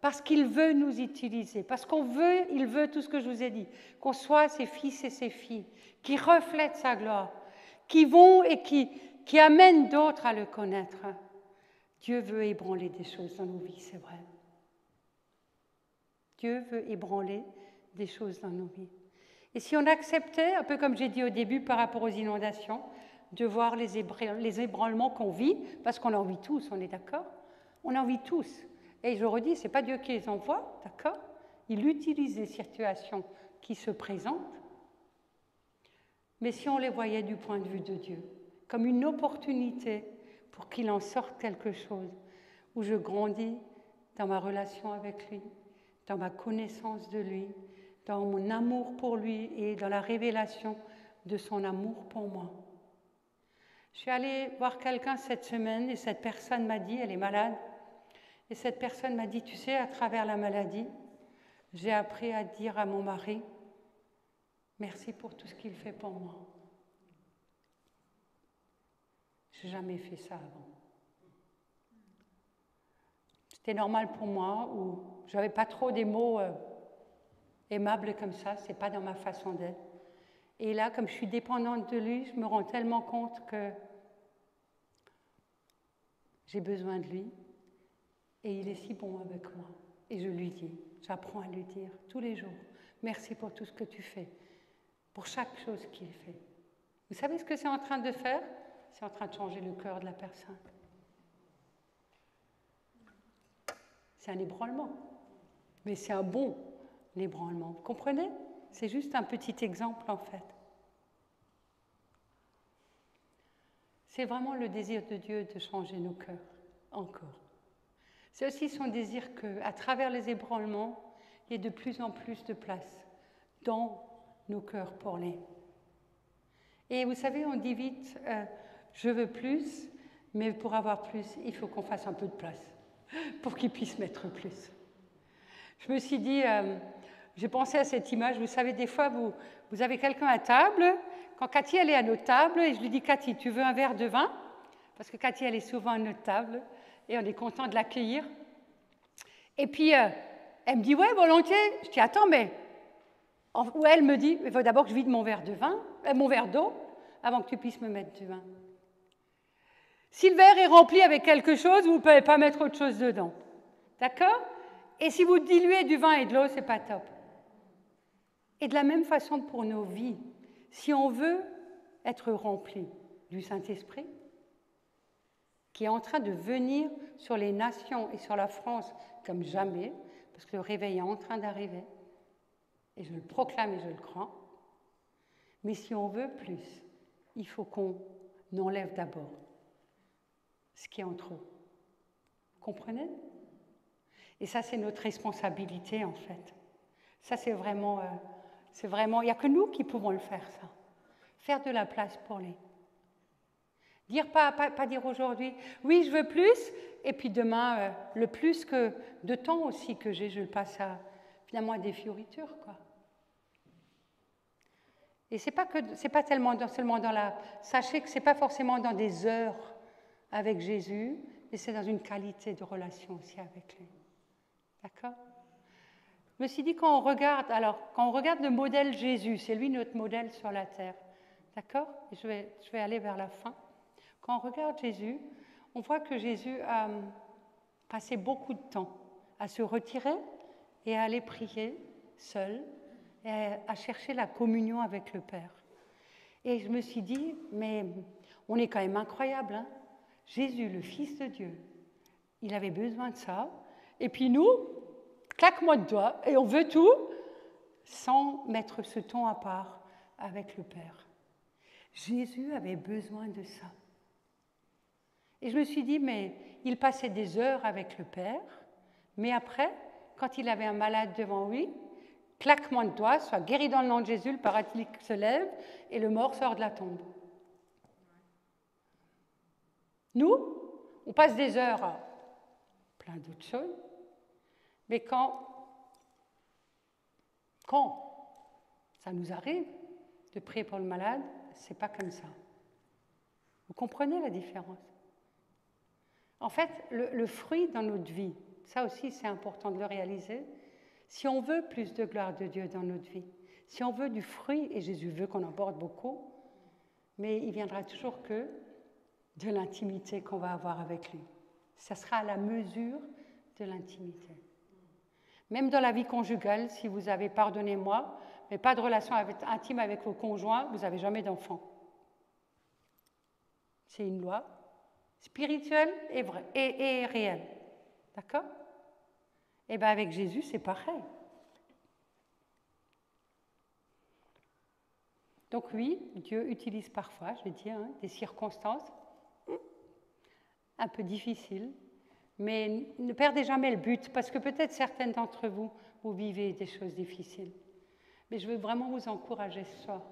parce qu'il veut nous utiliser, parce il veut tout ce que je vous ai dit, qu'on soit ses fils et ses filles, qui reflètent sa gloire, qui vont et qui amènent d'autres à le connaître. Dieu veut ébranler des choses dans nos vies, c'est vrai. Dieu veut ébranler des choses dans nos vies. Et si on acceptait, un peu comme j'ai dit au début par rapport aux inondations, de voir les ébranlements qu'on vit, parce qu'on en vit tous, on est d'accord? On en vit tous. Et je redis, ce n'est pas Dieu qui les envoie, d'accord? Il utilise les situations qui se présentent. Mais si on les voyait du point de vue de Dieu, comme une opportunité pour qu'il en sorte quelque chose, où je grandis dans ma relation avec lui, dans ma connaissance de lui, dans mon amour pour lui et dans la révélation de son amour pour moi. Je suis allée voir quelqu'un cette semaine et cette personne m'a dit, elle est malade, et cette personne m'a dit, tu sais, à travers la maladie, j'ai appris à dire à mon mari, merci pour tout ce qu'il fait pour moi. Je n'ai jamais fait ça avant. C'était normal pour moi, où je n'avais pas trop des mots aimables comme ça, ce n'est pas dans ma façon d'être. Et là, comme je suis dépendante de lui, je me rends tellement compte que j'ai besoin de lui. Et il est si bon avec moi. Et je lui dis, j'apprends à lui dire tous les jours, merci pour tout ce que tu fais, pour chaque chose qu'il fait. Vous savez ce que c'est en train de faire? C'est en train de changer le cœur de la personne. C'est un ébranlement, mais c'est un bon ébranlement. Vous comprenez? C'est juste un petit exemple en fait. C'est vraiment le désir de Dieu de changer nos cœurs, encore. C'est aussi son désir qu'à travers les ébranlements, il y ait de plus en plus de place dans nos cœurs pour les. Et vous savez, on dit vite, je veux plus, mais pour avoir plus, il faut qu'on fasse un peu de place pour qu'il puisse mettre plus. Je me suis dit, j'ai pensé à cette image, vous savez, des fois, vous avez quelqu'un à table, quand Cathy, elle est à notre table, et je lui dis, Cathy, tu veux un verre de vin? Parce que Cathy, elle est souvent à notre table, et on est content de l'accueillir. Et puis, elle me dit, ouais, volontiers. Je dis, attends, mais... Ou elle me dit, il faut d'abord que je vide mon verre de vin, mon verre d'eau, avant que tu puisses me mettre du vin. Si le verre est rempli avec quelque chose, vous ne pouvez pas mettre autre chose dedans. D'accord? Et si vous diluez du vin et de l'eau, ce n'est pas top. Et de la même façon pour nos vies, si on veut être rempli du Saint-Esprit, qui est en train de venir sur les nations et sur la France comme jamais, parce que le réveil est en train d'arriver, et je le proclame et je le crois. Mais si on veut plus, il faut qu'on enlève d'abord ce qui est en trop. Vous comprenez? Et ça, c'est notre responsabilité, en fait. Ça, c'est vraiment, il n'y a que nous qui pouvons le faire, ça. Faire de la place pour les. Dire pas dire aujourd'hui, oui, je veux plus, et puis demain, le plus que de temps aussi que j'ai, je le passe à finalement à des fioritures, quoi. Et c'est pas seulement dans la. Sachez que c'est pas forcément dans des heures avec Jésus, mais c'est dans une qualité de relation aussi avec lui. D'accord? Je me suis dit quand on regarde le modèle Jésus, c'est lui notre modèle sur la terre. D'accord? Je vais aller vers la fin. Quand on regarde Jésus, on voit que Jésus a passé beaucoup de temps à se retirer et à aller prier seul et à chercher la communion avec le Père. Et je me suis dit, mais on est quand même incroyable, hein? Jésus, le Fils de Dieu, il avait besoin de ça. Et puis nous, claquement de doigts, et on veut tout sans mettre ce temps à part avec le Père. Jésus avait besoin de ça. Et je me suis dit, mais il passait des heures avec le Père, mais après, quand il avait un malade devant lui, claquement de doigts, soit guéri dans le nom de Jésus, le paralytique se lève et le mort sort de la tombe. Nous, on passe des heures à plein d'autres choses, mais quand ça nous arrive de prier pour le malade, c'est pas comme ça. Vous comprenez la différence? En fait, le fruit dans notre vie, ça aussi c'est important de le réaliser, si on veut plus de gloire de Dieu dans notre vie, si on veut du fruit, et Jésus veut qu'on en porte beaucoup, mais il viendra toujours que de l'intimité qu'on va avoir avec lui. Ça sera à la mesure de l'intimité. Même dans la vie conjugale, si vous avez, pardonnez-moi, mais pas de relation intime avec vos conjoints, vous n'avez jamais d'enfant. C'est une loi spirituelle et vraie et réelle. D'accord? Et bien avec Jésus, c'est pareil. Donc oui, Dieu utilise parfois, je dis, des circonstances un peu difficiles, mais ne perdez jamais le but, parce que peut-être certaines d'entre vous, vous vivez des choses difficiles. Mais je veux vraiment vous encourager ce soir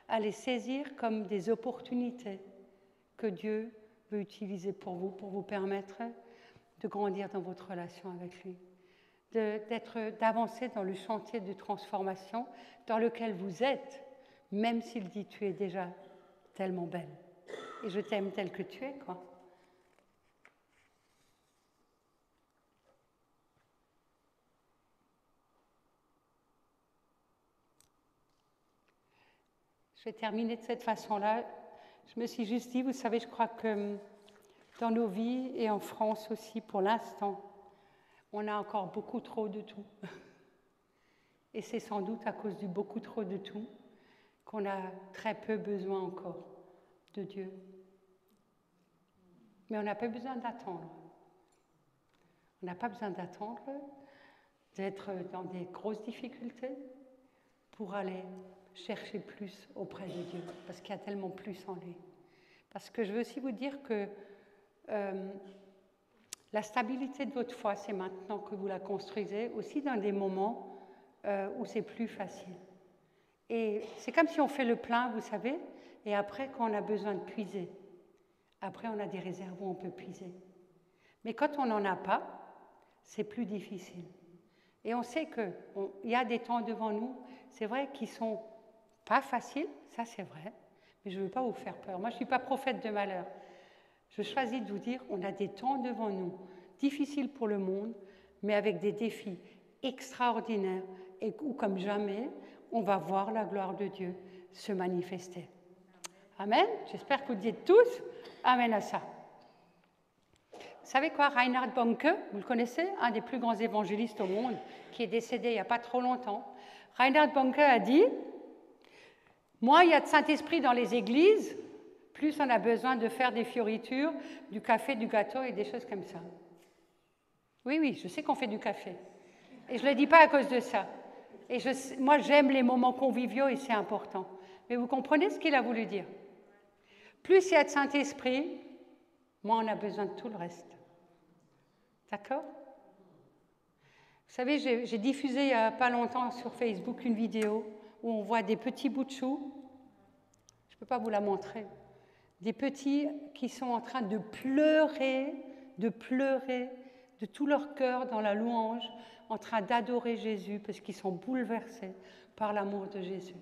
à les saisir comme des opportunités que Dieu veut utiliser pour vous permettre de grandir dans votre relation avec lui, d'avancer dans le chantier de transformation dans lequel vous êtes, même s'il dit « tu es déjà tellement belle et je t'aime telle que tu es », quoi. Je vais terminer de cette façon-là. Je me suis juste dit, vous savez, je crois que dans nos vies et en France aussi, pour l'instant, on a encore beaucoup trop de tout. Et c'est sans doute à cause du beaucoup trop de tout qu'on a très peu besoin encore de Dieu. Mais on n'a pas besoin d'attendre. On n'a pas besoin d'attendre, d'être dans des grosses difficultés pour aller chercher plus auprès de Dieu, parce qu'il y a tellement plus en lui. Parce que je veux aussi vous dire que la stabilité de votre foi, c'est maintenant que vous la construisez, aussi dans des moments où c'est plus facile. Et c'est comme si on fait le plein, vous savez, et après, quand on a besoin de puiser, après, on a des réserves où on peut puiser. Mais quand on n'en a pas, c'est plus difficile. Et on sait qu'il y a des temps devant nous, c'est vrai, qui sont pas faciles, ça c'est vrai, mais je ne veux pas vous faire peur. Moi, je ne suis pas prophète de malheur. Je choisis de vous dire, on a des temps devant nous, difficiles pour le monde, mais avec des défis extraordinaires, et où, comme jamais, on va voir la gloire de Dieu se manifester. Amen. J'espère que vous dites tous Amen à ça. Vous savez quoi, Reinhard Bonnke, vous le connaissez, un des plus grands évangélistes au monde, qui est décédé il n'y a pas trop longtemps. Reinhard Bonnke a dit, moins il y a de Saint-Esprit dans les églises, plus on a besoin de faire des fioritures, du café, du gâteau et des choses comme ça. Oui, je sais qu'on fait du café. Et je ne le dis pas à cause de ça. Et moi, j'aime les moments conviviaux et c'est important. Mais vous comprenez ce qu'il a voulu dire? Plus il y a de Saint-Esprit, moins on a besoin de tout le reste. D'accord? Vous savez, j'ai diffusé il n'y a pas longtemps sur Facebook une vidéo où on voit des petits bouts de choux. Je ne peux pas vous la montrer. des petits qui sont en train de pleurer de tout leur cœur dans la louange, en train d'adorer Jésus parce qu'ils sont bouleversés par l'amour de Jésus.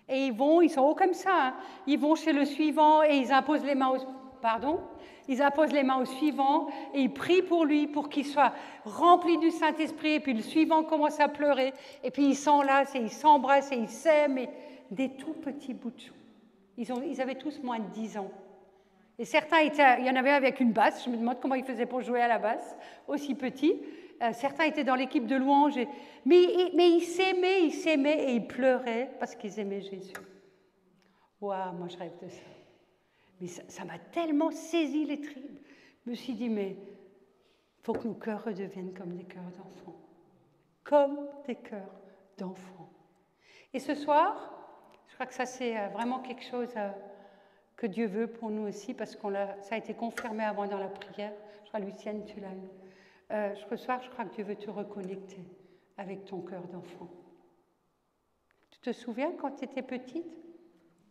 Et ils sont hauts comme ça, hein. Ils vont chez le suivant et ils imposent les mains ils imposent les mains au suivant et ils prient pour lui, pour qu'il soit rempli du Saint-Esprit. Et puis le suivant commence à pleurer. Et puis ils s'enlacent et ils s'embrassent et ils s'aiment. Et des tout petits bouts de chou. Ils avaient tous moins de 10 ans. Et certains il y en avait avec une basse. Je me demande comment ils faisaient pour jouer à la basse, aussi petits. Certains étaient dans l'équipe de louange. Mais ils s'aimaient et ils pleuraient parce qu'ils aimaient Jésus. Waouh, moi je rêve de ça. Mais ça m'a tellement saisi les tripes. Je me suis dit, mais il faut que nos cœurs redeviennent comme des cœurs d'enfants. Comme des cœurs d'enfants. Et ce soir, je crois que ça c'est vraiment quelque chose que Dieu veut pour nous aussi, parce que ça a été confirmé avant dans la prière. Je crois, Lucienne, tu l'as eu. Ce soir, je crois que Dieu veut te reconnecter avec ton cœur d'enfant. Tu te souviens quand tu étais petite,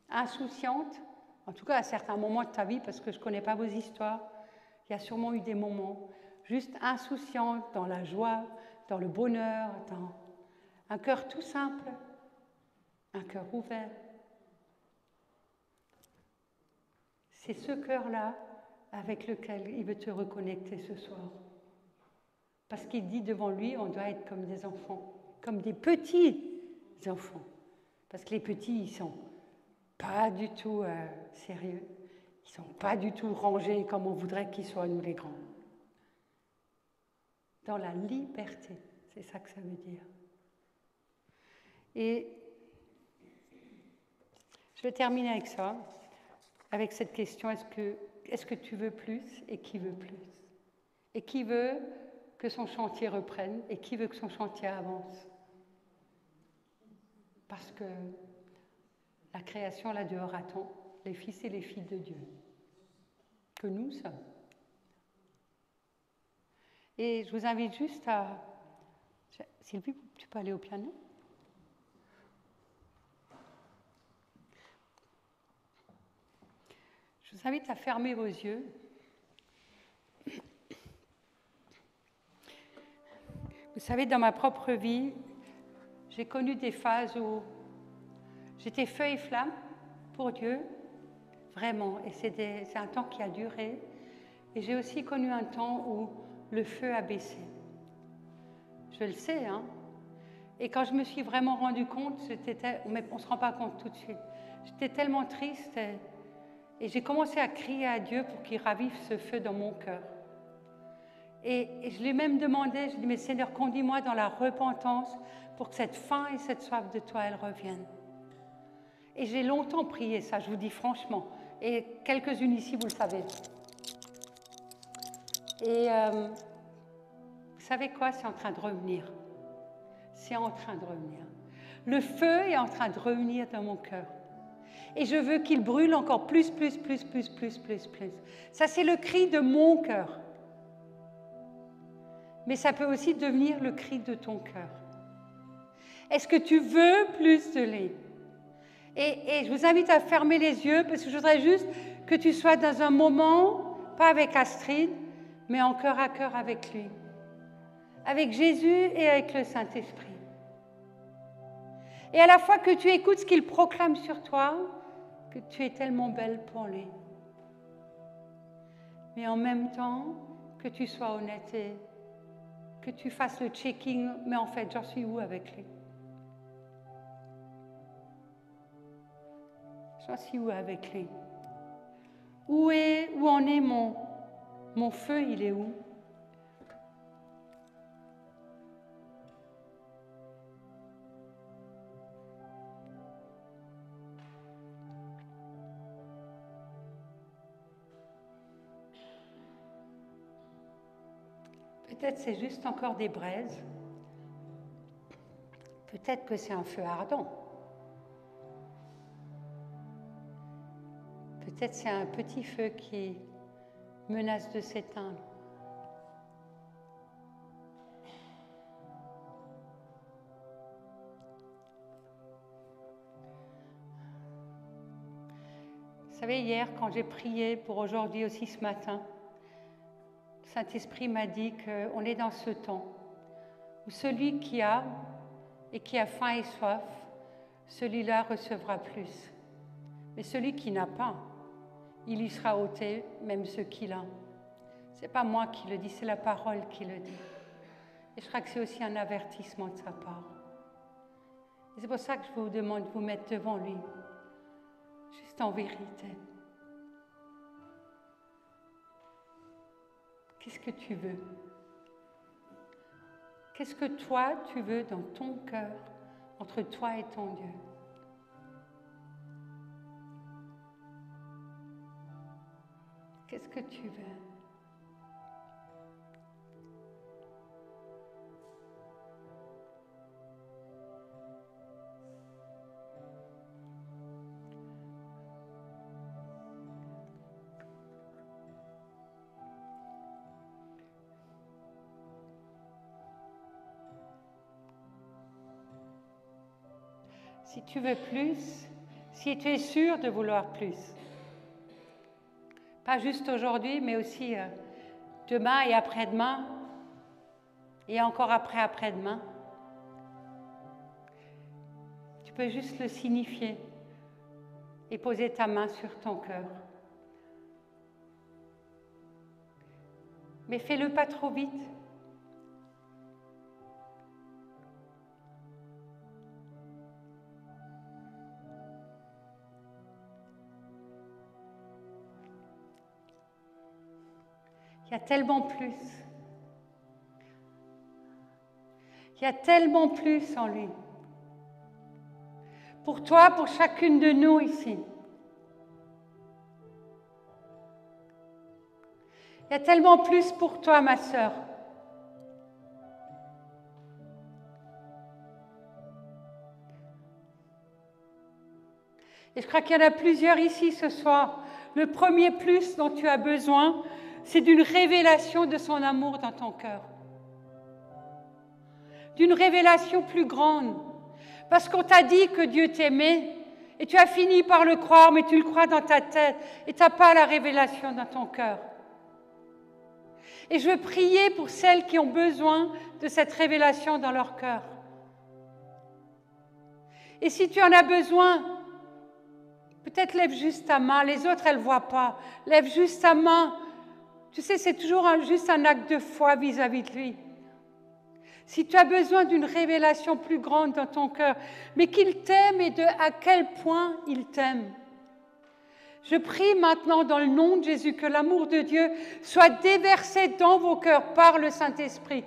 insouciante? En tout cas, à certains moments de ta vie, parce que je ne connais pas vos histoires, il y a sûrement eu des moments juste insouciante, dans la joie, dans le bonheur, dans un cœur tout simple, un cœur ouvert. C'est ce cœur-là avec lequel il veut te reconnecter ce soir. Parce qu'il dit devant lui, on doit être comme des enfants, comme des petits enfants. Parce que les petits, ils sont pas du tout sérieux. Ils sont pas du tout rangés comme on voudrait qu'ils soient, nous les grands. Dans la liberté, c'est ça que ça veut dire. Et je vais terminer avec ça, avec cette question, est-ce que tu veux plus et qui veut plus? Et qui veut que son chantier reprenne et qui veut que son chantier avance? Parce que la création, là dehors attend les fils et les filles de Dieu, que nous sommes. Et je vous invite juste à... Sylvie, tu peux aller au piano? Je vous invite à fermer vos yeux. Vous savez, dans ma propre vie, j'ai connu des phases où j'étais feu et flamme pour Dieu, vraiment, et c'est un temps qui a duré. Et j'ai aussi connu un temps où le feu a baissé. Je le sais, hein. Et quand je me suis vraiment rendu compte, on ne se rend pas compte tout de suite. J'étais tellement triste et j'ai commencé à crier à Dieu pour qu'il ravive ce feu dans mon cœur. Et je lui ai même demandé, je lui ai dit, mais Seigneur, conduis-moi dans la repentance pour que cette faim et cette soif de toi, elles reviennent. Et j'ai longtemps prié ça, je vous dis franchement. Et quelques-unes ici, vous le savez. Et vous savez quoi? C'est en train de revenir. C'est en train de revenir. Le feu est en train de revenir dans mon cœur. Et je veux qu'il brûle encore plus. Ça, c'est le cri de mon cœur. Mais ça peut aussi devenir le cri de ton cœur. Est-ce que tu veux plus de lui? Et je vous invite à fermer les yeux parce que je voudrais juste que tu sois dans un moment, pas avec Astrid, mais en cœur à cœur avec lui. Avec Jésus et avec le Saint-Esprit. Et à la fois que tu écoutes ce qu'il proclame sur toi, que tu es tellement belle pour lui. Mais en même temps, que tu sois honnête et que tu fasses le checking, mais en fait, j'en suis où avec lui? J'en suis où avec lui? Où en est mon feu? Il est où? Peut-être c'est juste encore des braises. Peut-être que c'est un feu ardent. Peut-être c'est un petit feu qui menace de s'éteindre. Vous Vous savez, hier, quand j'ai prié pour aujourd'hui aussi ce matin, le Saint-Esprit m'a dit qu'on est dans ce temps où celui qui a et qui a faim et soif, celui-là recevra plus. Mais celui qui n'a pas, il lui sera ôté, même ce qu'il a. Ce n'est pas moi qui le dis, c'est la parole qui le dit. Et je crois que c'est aussi un avertissement de sa part. Et c'est pour ça que je vous demande de vous mettre devant lui, juste en vérité. Qu'est-ce que tu veux? Qu'est-ce que toi, tu veux dans ton cœur, entre toi et ton Dieu? Qu'est-ce que tu veux? Si tu veux plus, si tu es sûr de vouloir plus, pas juste aujourd'hui, mais aussi demain et après-demain, et encore après-après-demain, tu peux juste le signifier et poser ta main sur ton cœur. Mais fais-le pas trop vite. Il y a tellement plus. Il y a tellement plus en lui. Pour toi, pour chacune de nous ici. Il y a tellement plus pour toi, ma sœur. Et je crois qu'il y en a plusieurs ici ce soir. Le premier plus dont tu as besoin, c'est d'une révélation de son amour dans ton cœur. D'une révélation plus grande. Parce qu'on t'a dit que Dieu t'aimait et tu as fini par le croire, mais tu le crois dans ta tête et tu n'as pas la révélation dans ton cœur. Et je veux prier pour celles qui ont besoin de cette révélation dans leur cœur. Et si tu en as besoin, peut-être lève juste ta main. Les autres, elles ne voient pas. Lève juste ta main. Tu sais, c'est toujours juste un acte de foi vis-à-vis de lui. Si tu as besoin d'une révélation plus grande dans ton cœur, mais qu'il t'aime et de à quel point il t'aime. Je prie maintenant dans le nom de Jésus que l'amour de Dieu soit déversé dans vos cœurs par le Saint-Esprit.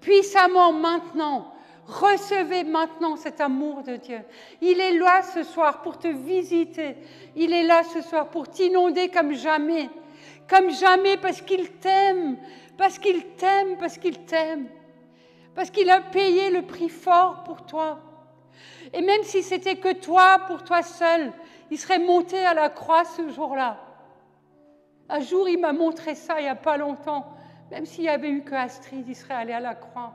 Puissamment maintenant, recevez maintenant cet amour de Dieu. Il est là ce soir pour te visiter. Il est là ce soir pour t'inonder comme jamais. Comme jamais parce qu'il t'aime, parce qu'il t'aime, parce qu'il t'aime. Parce qu'il a payé le prix fort pour toi. Et même si c'était que toi, pour toi seul, il serait monté à la croix ce jour-là. Un jour, il m'a montré ça il n'y a pas longtemps. Même s'il n'y avait eu que Astrid, il serait allé à la croix.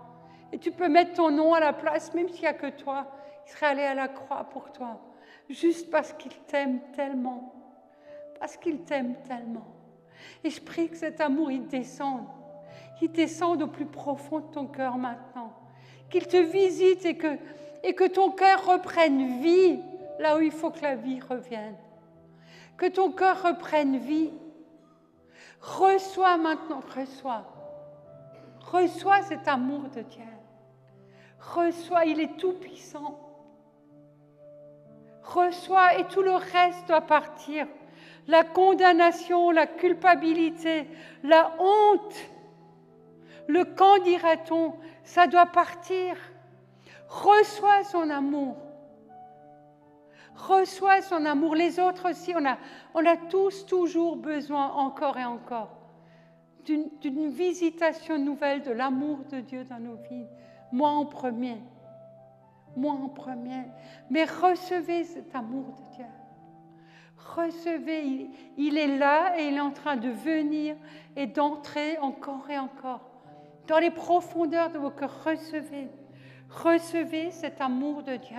Et tu peux mettre ton nom à la place, même s'il n'y a que toi. Il serait allé à la croix pour toi. Juste parce qu'il t'aime tellement. Parce qu'il t'aime tellement. Et je prie que cet amour, il descende. Qu'il descende au plus profond de ton cœur maintenant. Qu'il te visite et que ton cœur reprenne vie là où il faut que la vie revienne. Que ton cœur reprenne vie. Reçois maintenant, reçois. Reçois cet amour de Dieu. Reçois, il est tout puissant. Reçois et tout le reste doit partir. La condamnation, la culpabilité, la honte, le qu'en dira-t-on, ça doit partir. Reçois son amour. Reçois son amour. Les autres aussi, on a tous toujours besoin, encore et encore, d'une visitation nouvelle de l'amour de Dieu dans nos vies. Moi en premier. Moi en premier. Mais recevez cet amour de Dieu. Recevez, il est là et il est en train de venir et d'entrer encore et encore. Dans les profondeurs de vos cœurs, recevez cet amour de Dieu.